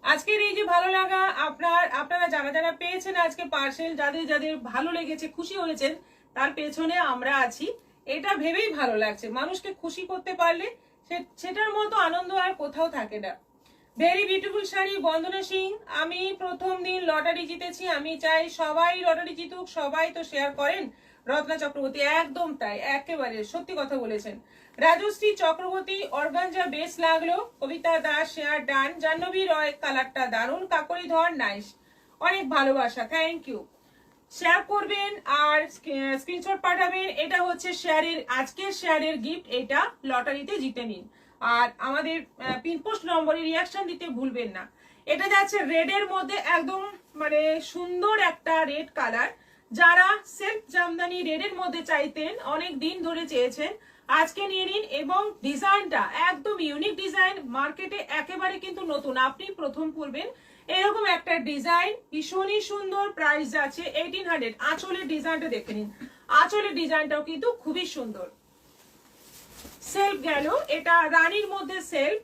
আজকের এই যে ভালো লাগা, আপনারা যারা পেয়েছেন আজকে পার্সেল, যাদের ভালো লেগেছে, খুশি হয়েছেন, তার পেছনে আমরা আছি। এটা ভেবেই ভালো লাগছে। মানুষকে খুশি করতে পারলে সেটার মতো আনন্দ আর কোথাও থাকে না। ভেরি বিউটিফুল শাড়ি বন্দনা সিং। আমি প্রথম দিন লটারি জিতেছি, আমি চাই সবাই লটারি জিতুক, সবাই তো শেয়ার করেন। রত্না চক্রবর্তী, একদম তাই, একেবারে সত্যি কথা বলেছেন। রাজশ্রী চক্রবর্তী, অর্গানজা বেশ লাগলো। কবিতা দাস, শেয়ার ডান। জাহ্নবী রয়, কালারটা দারুণ। কাকলি ধর, নাইস, অনেক ভালোবাসা, থ্যাংক ইউ। শেয়ার করবেন আর স্ক্রিনশট পাঠাবেন। এটা হচ্ছে আজকের শেয়ারের গিফট। এটা লটারিতে জিতে নিন। আর আমাদের পিনপোস্ট নম্বরে রিয়াকশন দিতে ভুলবেন না। এটা যাচ্ছে রেডের মধ্যে, একদম মানে সুন্দর একটা রেড কালার। যারা সেলফ জামদানি রেডের মধ্যে চাইতেন, অনেক দিন ধরে চেয়েছেন, আজকে নিয়ে নিন। এবং ডিজাইনটা একদম ইউনিক ডিজাইন, মার্কেটে একেবারে কিন্তু নতুন, আপনি প্রথম পরবেন এরকম একটা ডিজাইন, ভীষণই সুন্দর। প্রাইস যাচ্ছে 1800। আঁচলের ডিজাইনটা দেখে নিন, আঁচলের ডিজাইনটাও কিন্তু খুবই সুন্দর। সেলফ গেল, এটা রানীর মধ্যে সেলফ,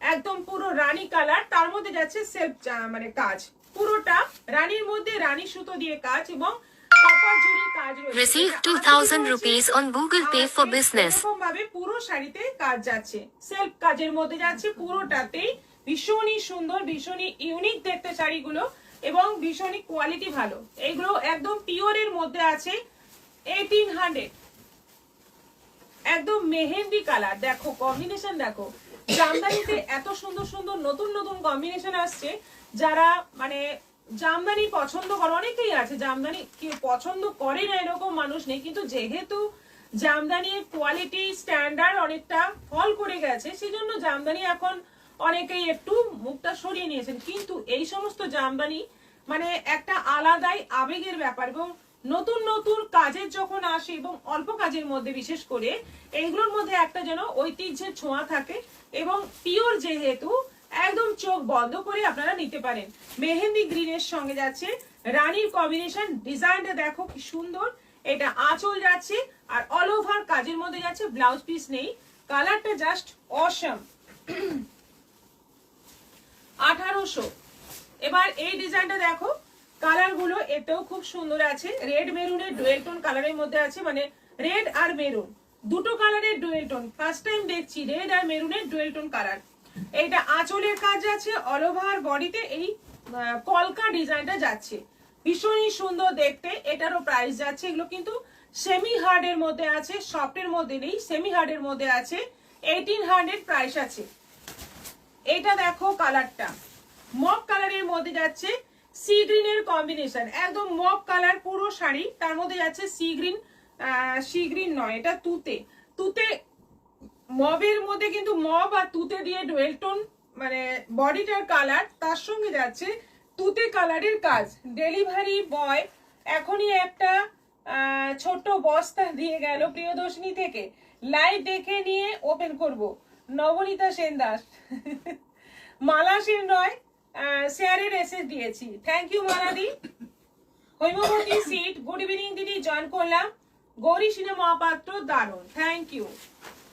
একদম পুরো রানী কালার, তার মধ্যে যাচ্ছে সেলফ মানে কাজ, পুরোটা রানীর মধ্যে রানী সুতো দিয়ে কাজ এবং কপার জুড়ির কাজ রয়েছে।
Receive 2000 rupees on Google Pay for business.
এরকম ভাবে পুরো শাড়িতে কাজ যাচ্ছে, সেলফ কাজের মধ্যে যাচ্ছে পুরোটাতেই। ভীষণই সুন্দর, ভীষণই ইউনিক দেখতে শাড়িগুলো এবং ভীষণই কোয়ালিটি ভালো। এগুলো একদম পিওরের মধ্যে আছে। 1800, একদম মেহেন্দি কালার। দেখো কম্বিনেশন, দেখো জামদানিতে এত সুন্দর সুন্দর নতুন নতুন কম্বিনেশন আসছে। যারা মানে জামদানি পছন্দ করে, অনেকেই আছে জামদানি কেউ পছন্দ করে না এরকম মানুষ নেই, কিন্তু যেহেতু জামদানির কোয়ালিটি স্ট্যান্ডার্ড অনেকটা ফল করে গেছে, সেজন্য জামদানি এখন অনেকেই একটু মুখটা সরিয়ে নিয়েছেন। কিন্তু এই সমস্ত জামদানি মানে একটা আলাদাই আবেগের ব্যাপার, এবং নতুন নতুন কাজের যখন আসে এবং অল্প কাজের মধ্যে বিশেষ করে এইগুলোর মধ্যে একটা যেন ঐতিহ্যের ছোঁয়া থাকে। এবং পিওর যেহেতু একদম চোখ বন্ধ করে আপনারা নিতে পারেন। মেহেন্দি গ্রিনের সঙ্গে যাচ্ছে রানীর কম্বিনেশন। ডিজাইনটা দেখো কি সুন্দর। এটা আঁচল যাচ্ছে আর অল ওভার কাজের মধ্যে যাচ্ছে, ব্লাউজ পিস নেই। কালারটা জাস্ট অসম। 1800। এবার এই ডিজাইনটা দেখো, কালার গুলো এতেও খুব সুন্দর আছে। রেড মেরুনের ডুয়েল টোন কালারের মধ্যে আছে, মানে রেড আর মেরুন দুটো কালারের ডুয়েল টোন। ফার্স্ট টাইম দেখছি রেড আর মেরুনের ডুয়েল টোন কালার। এইটা আঁচলের কাজ আছে, অল ওভার বডিতে এই কলকা ডিজাইনটা যাচ্ছে, ভীষণই সুন্দর দেখতে। এটারও প্রাইস যাচ্ছে, এগুলো কিন্তু সেমি হার্ড এর মধ্যে আছে, সফটের মধ্যে নেই, সেমি হার্ড এর মধ্যে আছে। 1800 প্রাইস আছে। এটা দেখো কালারটা মক কালারের মধ্যে যাচ্ছে, সি গ্রিনের কম্বিনেশন, একদম মক কালার পুরো শাড়ি, তার মধ্যে যাচ্ছে সি গ্রিন নয়, এটা তুতে মবের মধ্যে, কিন্তু মব আর তুতে দিয়ে ডুয়েল টোন মানে বডিটার কালার, তার সঙ্গে যাচ্ছে তুতে কালারের কাজ। ডেলিভারি বয় এখনই একটা ছোট বস্তা দিয়ে গেল প্রিয়দর্শিনী থেকে, লাইভ দেখে নিয়ে ওপেন করব। নবনীতা সেন দাস, মালা সেন রয় শেয়ারের এসে দিয়েছি, থ্যাংক ইউ মালাদি। হৈমবতী সিট, গুড ইভিনিং দিদি, জয়েন করলাম। গৌরী সিনহা মহাপাত্র, দারুণ, থ্যাংক ইউ।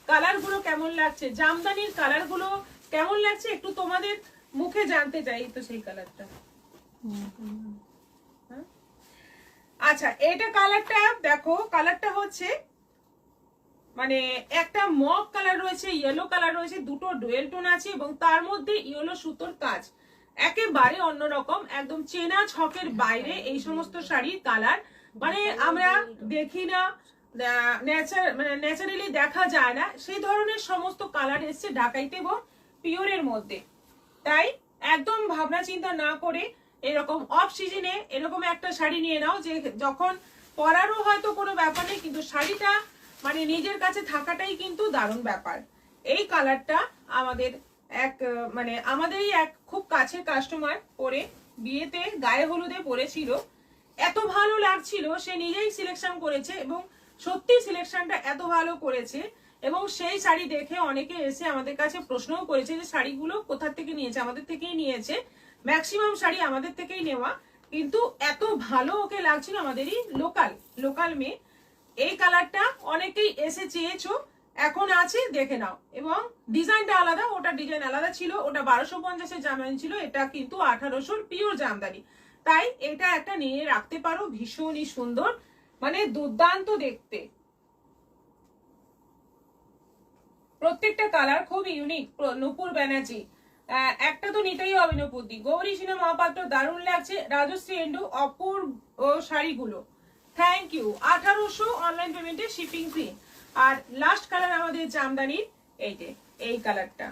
কালার গুলো কেমন লাগছে, জামদানির কালার গুলো কেমন লাগছে একটু তোমাদের মুখে জানতে চাই। তো সেই কালারটা, আচ্ছা এটা কালারটা দেখো, কালারটা হচ্ছে মানে একটা মক কালার রয়েছে, ইয়েলো কালার রয়েছে, দুটো ডুয়েল টোন আছে এবং তার মধ্যে ইয়েলো সুতোর কাজ, একেবারে অন্যরকম, একদম চেনা ছকের বাইরে এই সমস্ত শাড়ির কালার। মানে আমরা দেখি না, ন্যাচারালি দেখা যায় না, সেই ধরনের সমস্ত কালার এসছে ঢাকাইতে এবং পিওরের মধ্যে। তাই একদম ভাবনা চিন্তা না করে এরকম অফ সিজনে এরকম একটা শাড়ি নিয়ে নাও, যে যখন পরারও হয়তো কোনো ব্যাপার নেই, কিন্তু শাড়িটা মানে নিজের কাছে থাকাটাই কিন্তু দারুণ ব্যাপার। এই কালারটা আমাদের আমাদেরই এক খুব কাছের কাস্টমার পরে বিয়েতে গায়ে হলুদে পরেছিল, এত ভালো লাগছিল, সে নিজেই সিলেকশন করেছে এবং সত্যি সিলেকশনটা এত ভালো করেছে এবং সেই শাড়ি দেখে অনেকে এসে আমাদের কাছে প্রশ্নও করেছে যে শাড়িগুলো কোথা থেকে নিয়েছে, আমাদের থেকেই নিয়েছে, ম্যাক্সিমাম শাড়ি আমাদের থেকেই নেওয়া। কিন্তু এত ভালো ওকে লাগছিল, আমাদেরই লোকাল মেয়ে। এই কালারটা অনেকেই এসে চেয়েছো, এখন আছে, দেখে নাও। এবং ডিজাইনটা আলাদা, ওটা ডিজাইন আলাদা ছিল, ওটা 1250 জামদানি ছিল, এটা কিন্তু 1800 পিওর জামদানি। তাই এটা একটা নিয়ে রাখতে পারো, ভীষণই সুন্দর, মানে দুর্দান্ত দেখতে। প্রত্যেকটা কালার খুব ইউনিক। নূপুর ব্যানার্জি, একটা তো নিতেই হবে নূপুরদি। গৌরী সিনহা মহাপাত্র, দারুণ লাগছে। রাজশ্রী এন্ডু, অপূর্ব শাড়িগুলো, থ্যাংক ইউ। 1800 অনলাইন পেমেন্টে শিপিং ফ্রি। আর লাস্ট কালার আমাদের জামদানির এই কালারটা,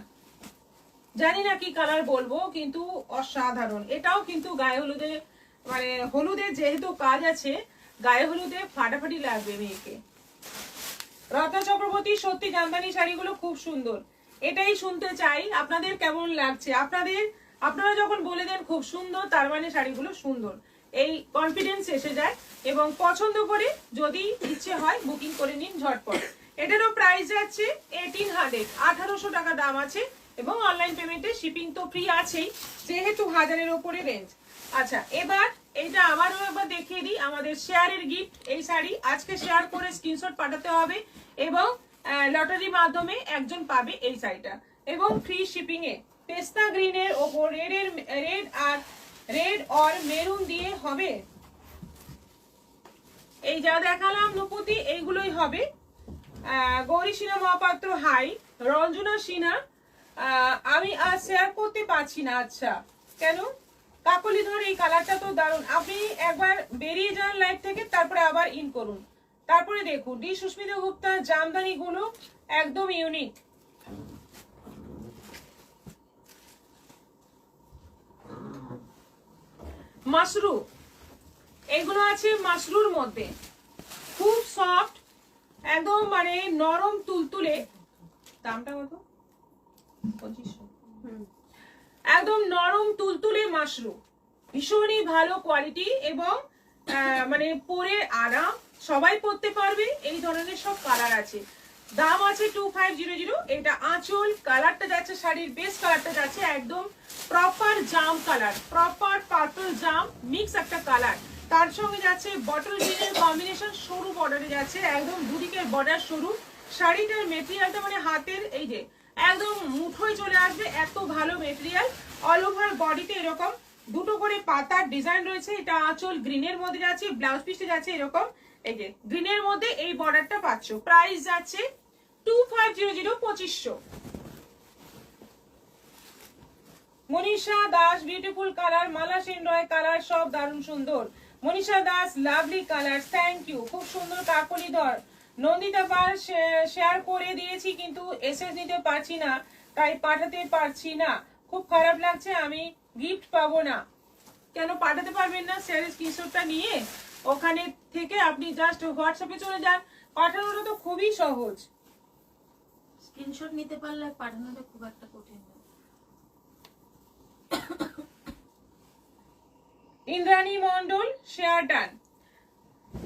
জানি না কি কালার বলবো, কিন্তু অসাধারণ। এটাও কিন্তু গায়ে হলুদে, মানে হলুদের যেহেতু কাজ আছে, গায়ে হলুদে ফাটাফাটি লাগবে মেয়েকে। রত্না চক্রবর্তী, সত্যি জামদানি শাড়িগুলো খুব সুন্দর। এটাই শুনতে চাই, আপনাদের কেমন লাগছে। আপনারা যখন বলে দেন খুব সুন্দর, তার মানে শাড়িগুলো সুন্দর, এই কনফিডেন্স এসে যায়। এবং পছন্দ করে যদি ইচ্ছে হয় বুকিং করে নিন ঝটপট। এটারও প্রাইস যাচ্ছে 1800, 1800 টাকা দাম আছে। এবং অনলাইন পেমেন্টে শিপিং তো ফ্রি আছেই, যেহেতু 1000-এর ওপরে রেঞ্জ। আচ্ছা, এবার এইটা আবারও একবার দেখিয়ে দিই, আমাদের শেয়ারের গিফট এই শাড়ি। আজকে শেয়ার করে স্ক্রিনশট পাঠাতে হবে এবং লটারির মাধ্যমে একজন পাবে এই শাড়িটা, এবং ফ্রি শিপিং এ। পেস্তা গ্রিনের ওপর রেড আর মেরুন দিয়ে হবে। এই যা দেখালাম নূপুতি, এইগুলোই হবে। গৌরী সিনহা মহাপাত্র, হাই। রঞ্জনা সিনহা, আমি আর শেয়ার করতে পারছি না। আচ্ছা, কেন? কাকলি ধর, এই কালারটা তো দারুণ। আপনি একবার বেরিয়ে যান লাইভ থেকে, তারপরে আবার ইন করুন, তারপরে দেখুন। ডি সুস্মিতা গুপ্তা, জামদানি গুলো একদম ইউনিক। মাশরু, এগুলো আছে মাশরুর মধ্যে, খুব সফট, একদম মানে নরম তুলতুলে। দামটা কত? 2500। একদম নরম তুলতুলে মাশরু, ভীষণই ভালো কোয়ালিটি। এবং মানে পরে আরাম, সবাই পরতে পারবে। এই ধরনের সব কালার আছে। দাম আছে 2500। এটা আঁচল, কালারটা যাচ্ছে, শাড়ির বেস কালারটা যাচ্ছে একদম প্রপার জাম কালার, প্রপার পার্পল জাম মিক্স একটা কালার। তার সঙ্গে যাচ্ছে বটল গ্রিনের কম্বিনেশন, সরু বর্ডারে যাচ্ছে, একদম দুদিকের বর্ডার সরু। শাড়িটার মেটেরিয়ালটা মানে হাতের এই যে একদম মুঠোয় চলে আসবে, এত ভালো মেটেরিয়াল। অল ওভার বডিতে এরকম দুটো করে পাতার ডিজাইন রয়েছে। এটা আঁচল গ্রিনের মধ্যে যাচ্ছে, ব্লাউজ পিসে যাচ্ছে এরকম এই যে গ্রিনের মধ্যে এই বর্ডারটা পাচ্ছ। প্রাইস যাচ্ছে 2500, 2500। Manisha Das, beautiful colour. Mala Sen Roy, colour সব দারুণ সুন্দর। Manisha Das, lovely colour, thank you. খুব সুন্দর কাকলি ধর। নন্দিতা পাল, শেয়ার করে দিয়েছি কিন্তু এসএস নিতে পারছি না, তাই পাঠাতে পারছি না, খুব খারাপ লাগছে। আমি গিফট পাবো না। কেন পাঠাতে পারবেন না? শেয়ারের স্ক্রিনশটটা নিয়ে ওখানে থেকে আপনি জাস্ট হোয়াটসঅ্যাপে চলে যান, পাঠানোটা তো খুবই সহজ।
স্ক্রিনশট নিতে পারলে পাঠানোটা খুব একটা কঠিন না।
Indrani Mondal, share done.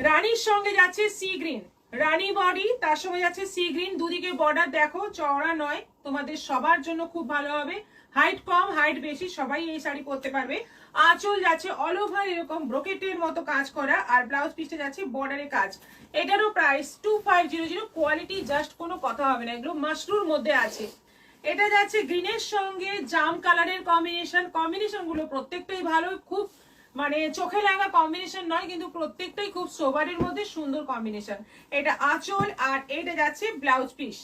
রানীর সঙ্গে যাচ্ছে সি গ্রিন, রানী বডি, তার সঙ্গে যাচ্ছে সি গ্রিন। দুদিকে বর্ডার দেখো, চওড়া নয়, তোমাদের সবার জন্য খুব ভালো হবে। হাইট কম হাইট বেশি সবাই এই শাড়ি পরতে পারবে। আঁচল যাচ্ছে অল ওভার এরকম ব্রোকেটের মতো কাজ করা, আর ব্লাউজ পিসে যাচ্ছে বর্ডারে কাজ। এটারও প্রাইস 2500। কোয়ালিটি জাস্ট কোনো কথা হবে না, এগুলো মাশরুর মধ্যে আছে। এটা যাচ্ছে গ্রিনের সঙ্গে জাম কালারের কম্বিনেশন গুলো প্রত্যেকটাই ভালো, খুব মানে চোখে লাগা কম্বিনেশন নয়, কিন্তু প্রত্যেকটাই খুব সোবারের মধ্যে সুন্দর কম্বিনেশন। এটা আঁচল আর এটা যাচ্ছে ব্লাউজ পিস।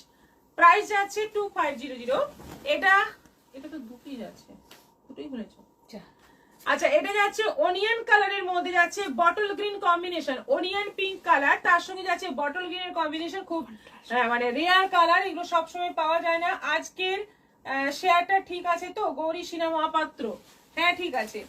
প্রাইস যাচ্ছে 2500। এটা তো দুটোই যাচ্ছে, দুটোই বলেছো। আচ্ছা, এটা যাচ্ছে অনিয়ন কালারের মধ্যে যাচ্ছে bottle green combination, onion pink colour, তার সঙ্গে যাচ্ছে বটল গ্রিনের কম্বিনেশন। খুব মানে রেয়ার কালার, এগুলো সবসময় পাওয়া যায় না। আজকের শেয়ারটা ঠিক আছে তো গৌরী সিনহা মহাপাত্র? হ্যাঁ ঠিক আছে।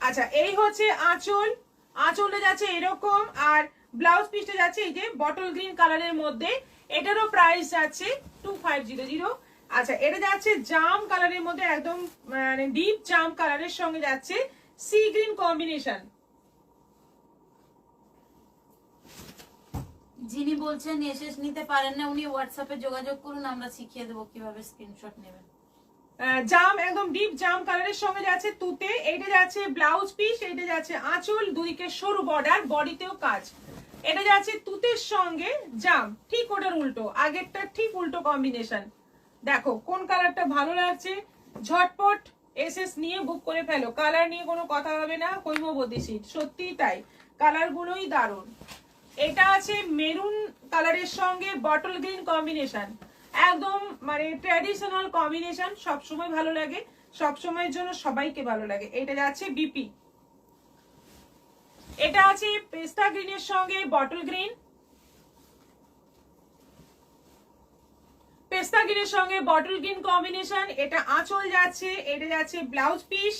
আচ্ছা, এই হচ্ছে আঁচল, আঁচলটা যাচ্ছে এরকম, আর ব্লাউজ পিসটা যাচ্ছে এই যে বটল গ্রিন কালারের মধ্যে। এটারও প্রাইস যাচ্ছে 2500। আচ্ছা, এটা যাচ্ছে জাম কালারের মধ্যে, একদম মানে ডিপ জাম কালারের সঙ্গে যাচ্ছে সি গ্রিন কম্বিনেশন।
যিনি বলছেন এসএস নিতে পারেন না উনি হোয়াটসঅ্যাপে যোগাযোগ করুন, আমরা শিখিয়ে দেবো কিভাবে স্ক্রিনশট নেবেন।
জাম একদম ডিপ জাম কালারের সঙ্গে যাচ্ছে তুতে, এটা যাচ্ছে ব্লাউজ পিস, এটা যাচ্ছে আঁচল, দুদিকে সরু বর্ডার, বডিতেও কাজ। এটা যাচ্ছে তুতের সঙ্গে জাম, ঠিক ওটার উল্টো, আগেরটা ঠিক উল্টো কম্বিনেশন। দেখো কোন কালারটা ভালো লাগছে, ঝটপট এসএস নিয়ে বুক করে ফেলো, কালার নিয়ে কোনো কথা হবে না, কৈববতী সিট, সত্যিই তাই, কালার গুলোই দারুণ। এটা আছে মেরুন কালারের সঙ্গে বটল গ্রিন কম্বিনেশন, একদম মানে ট্র্যাডিশনাল কম্বিনেশন, সবসময় ভালো লাগে, সবসময়ের জন্য সবাইকে ভালো লাগে। এটা যাচ্ছে বিপি। এটা আছে পেস্তা গ্রিনের সঙ্গে বটল গ্রিন, পেস্তা গ্রিনের সঙ্গে বটল গ্রিন কম্বিনেশন। এটা আঁচল যাচ্ছে, এটা যাচ্ছে ব্লাউজ পিস,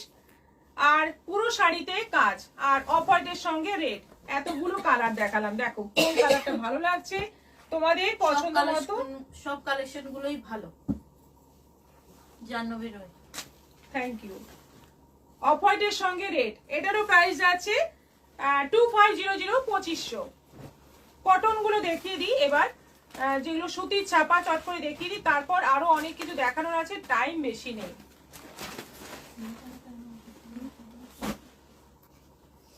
আর পুরো শাড়িতে কাজ, আর অফ হোয়াইটের সঙ্গে রেড। এতগুলো কালার দেখালাম, দেখো কোন কালারটা ভালো লাগছে তোমাদের পছন্দ মতো।
সব কালেকশন গুলোই ভালো। জাহ্নবী রয়,
থ্যাংক ইউ। অফ হোয়াইটের সঙ্গে রেড, এটারও প্রাইস যাচ্ছে 2500, 2500। কটন গুলো দেখিয়ে দিই এবার, যেগুলো সুতির ছাপা, চট করে দেখিয়ে দিই, তারপর আরো অনেক কিছু দেখানোর আছে, টাইম বেশি নেই।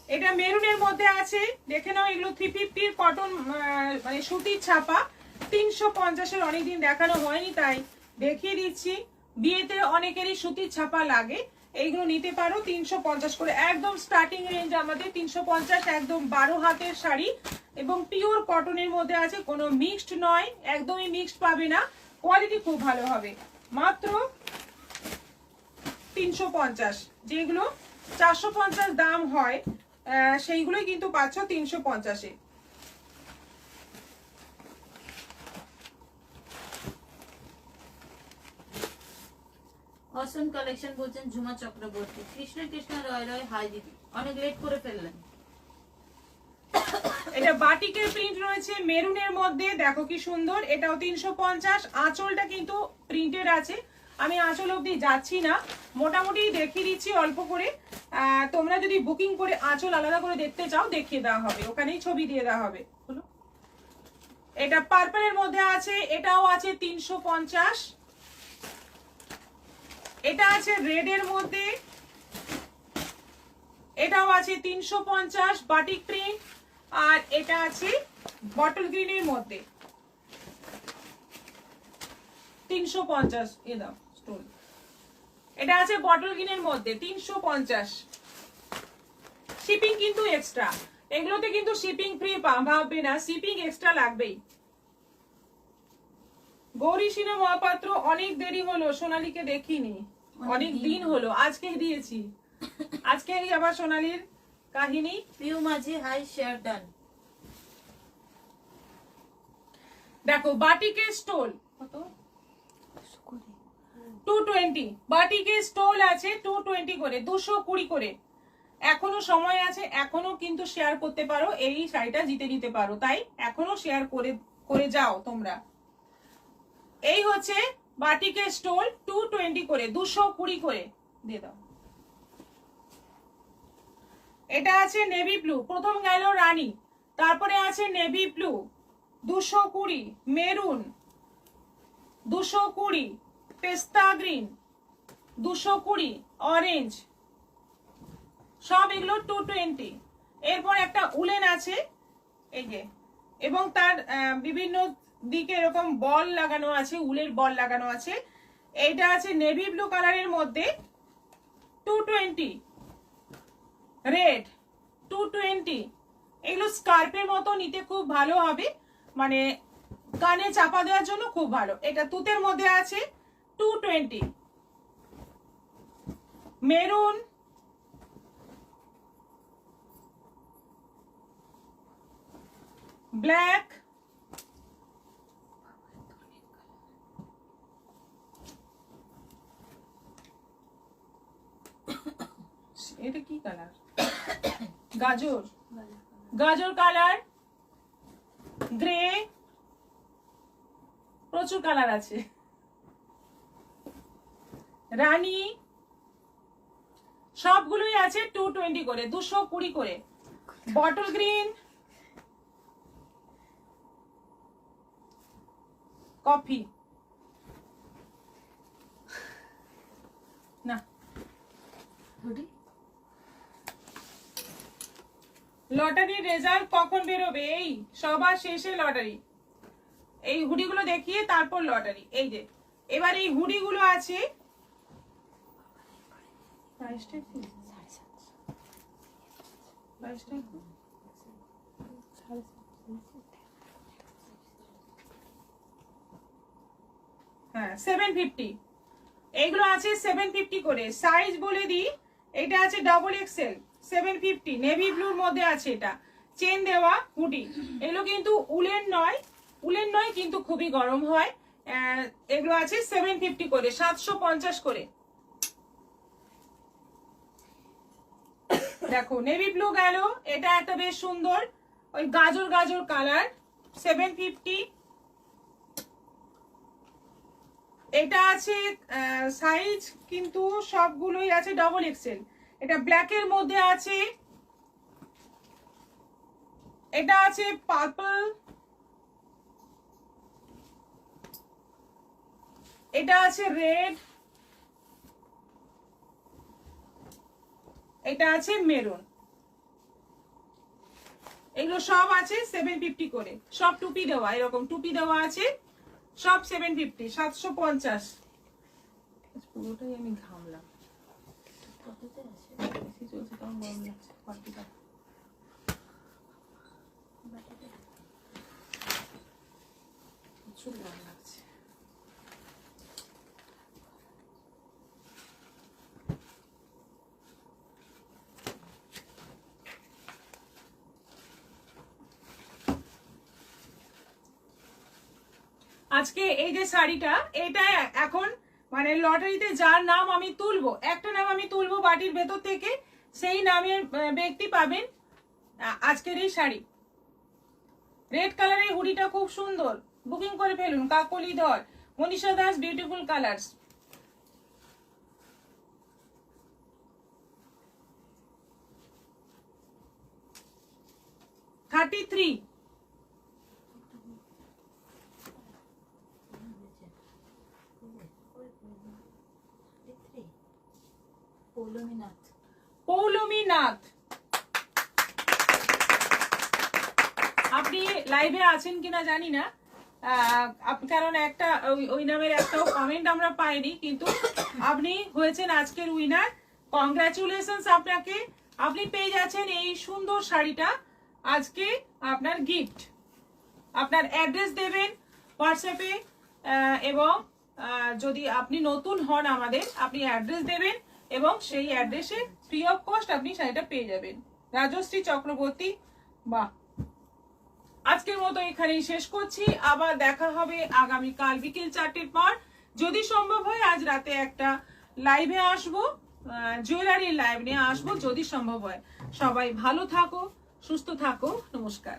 এটা মেরুনের মধ্যে আছে, দেখে নাও, এগুলো 350 কটন, মানে সুতির ছাপা, 350-এর অনেকদিন দেখানো হয়নি তাই দেখিয়ে দিচ্ছি। বিয়েতে অনেকেরই সুতির ছাপা লাগে, এইগুলো নিতে পারো 350 করে, একদম স্টার্টিং রেঞ্জ আমাদের 350, একদম 12 হাতের শাড়ি এবং পিওর কটনের মধ্যে আছে, কোনো মিক্সড নয়, একদমই মিক্সড পাবে না, কোয়ালিটি খুব ভালো হবে। মাত্র 350, যেগুলো 450 দাম হয় সেইগুলোই কিন্তু পাচ্ছ 350-এ।
অসম কালেকশন বলছেন ঝুমা চক্রবর্তী। কৃষ্ণ কৃষ্ণ রয় রয়, হাই দিদি, অনেক লেট করে ফেললেন।
এটা বাটিকের প্রিন্ট রয়েছে মেরুনের মধ্যে, দেখো কি সুন্দর, এটাও 350। আঁচলটা কিন্তু প্রিন্টেড আছে, আমি আঁচল অব্দি যাচ্ছি না, মোটামুটি দেখিয়ে দিচ্ছি অল্প করে। তোমরা যদি বুকিং করে আঁচল আলাদা করে দেখতে চাও দেখিয়ে দেওয়া হবে, ওখানেই ছবি দিয়ে দেওয়া হবে। এটা পার্পলের মধ্যে আছে, এটাও আছে 350। এটা আছে রেডের মধ্যে, এটাও আছে 350 বাটিক প্রিন্ট, আর এটা আছে বটল গ্রিনের মধ্যে 350। এ দাও স্টোন, এটা আছে বটল গ্রিনের মধ্যে 350। শিপিং কিন্তু এক্সট্রা, এগুলোতে কিন্তু শিপিং ফ্রি ভাববে না, শিপিং এক্সট্রা লাগবেই। গৌরী সিনহা মহাপাত্র, অনেক দেরি হলো, সোনালীকে দেখিনি, অনেক দিন হলো, আজকে দিয়েছি, আজকে আবার সোনালীর কাহিনী।
পিউ মাঝি, হাই, শেয়ার ডান।
দেখো বাটিকের স্টোল কত, 220, বাটিকের স্টোল আছে 220 করে, 220 করে। এখনো সময় আছে, এখনো কিন্তু শেয়ার করতে পারো, এই শাড়িটা জিতে নিতে পারো, তাই এখনো শেয়ার করে করে যাও তোমরা। এই হচ্ছে বাটিকের স্টোল, 220 করে, 220 করে দিয়ে দাও। এটা আছে নেভি ব্লু, প্রথম গেল রানী, তারপরে আছে নেভি ব্লু 220, মেরুন 220, পেস্তা গ্রিন 220, অরেঞ্জ, সব এগুলো 220। এরপর একটা উলেন আছে এই যে, এবং তার বিভিন্ন দিকে এরকম বল লাগানো আছে, উলের বল লাগানো আছে। এইটা আছে নেভি ব্লু কালারের মধ্যে 220, রেড 220। এগুলো স্কার্পের মতো নিতে খুব ভালো হবে, মানে কানে চাপা দেওয়ার জন্য খুব ভালো। এটা তুতের মধ্যে আছে 220, মেরুন, ব্ল্যাক, এটা কি কালার, গাজর, গাজর কালার, গ্রে, প্রচুর কালার আছে, রানী, সবগুলোই আছে 220 করে, 220 করে। বটল গ্রিন, কফি না লটারির রেজাল্ট কখন বেরোবে? এই সবার শেষে লটারি। এই হুডিগুলো দেখিয়ে তারপর লটারি। এই যে এবার এই হুডিগুলো আছে, হ্যাঁ 750, এইগুলো আছে 750 করে। সাইজ বলে দিই, এটা আছে ডাবল এক্সেল 750, নেভি ব্লুর মধ্যে আছে। এটা চেন দেওয়া হুডি, এগুলো কিন্তু উলেন নয় কিন্তু খুবই গরম হয়। এগুলো আছে 750 করে, 750 করে। দেখো নেভি ব্লু গেল, এটা একটা বেশ সুন্দর ওই গাজর গাজর কালার 750। এটা আছে সাইজ কিন্তু সবগুলোই আছে ডাবল এক্সেল। এটা ব্ল্যাকের মধ্যে আছে, এটা আছে পার্পল, এটা আছে রেড, এটা আছে মেরুন। এগুলো সব আছে 750 করে, সব টুপি দেওয়া, এরকম টুপি দেওয়া আছে, সব 750, 750। পুরোটাই আমি ঘামলাম, বেশি চলছে তখন গরম লাগছে। প্রচুর গরম লাগছে। আজকে এই যে শাড়িটা, এটা এখন মানে লটারিতে যার নাম আমি তুলবো, একটা নাম আমি তুলবো বাটির ভেতর থেকে, সেই নামের ব্যক্তি পাবেন আজকের এই শাড়ি। রেড কালারের হুডিটা খুব সুন্দর, বুকিং করে ফেলুন। কাকলি ধর, মনীষা দাস বিউটিফুল কালার্স। $33। পৌলমী নাথ, আপনি লাইভে আছেন কিনা জানি না, কারণ একটা ওই নামের একটাও কমেন্ট আমরা পাইনি, কিন্তু আপনি হয়েছেন আজকের উইনার। কংগ্রাচুলেশনস আপনাকে। আপনি পেয়ে যাচ্ছেন এই সুন্দর শাড়িটা আজকে আপনার গিফট। আপনার অ্যাড্রেস দেবেন হোয়াটসঅ্যাপে, এবং যদি আপনি নতুন হন আমাদের, আপনি অ্যাড্রেস দেবেন এবং সেই অ্যাড্রেসে ফ্রি অফ কস্ট আপনি শাড়িটা পেয়ে যাবেন। রাজশ্রী চক্রবর্তী। বাহ, আজকের মতো এখানেই শেষ করছি। আবার দেখা হবে আগামীকাল বিকেল 4টের পর, যদি সম্ভব হয়। আজ রাতে একটা লাইভে আসবো, জুয়েলারি লাইভ নিয়ে আসবো যদি সম্ভব হয়। সবাই ভালো থাকো, সুস্থ থাকো, নমস্কার।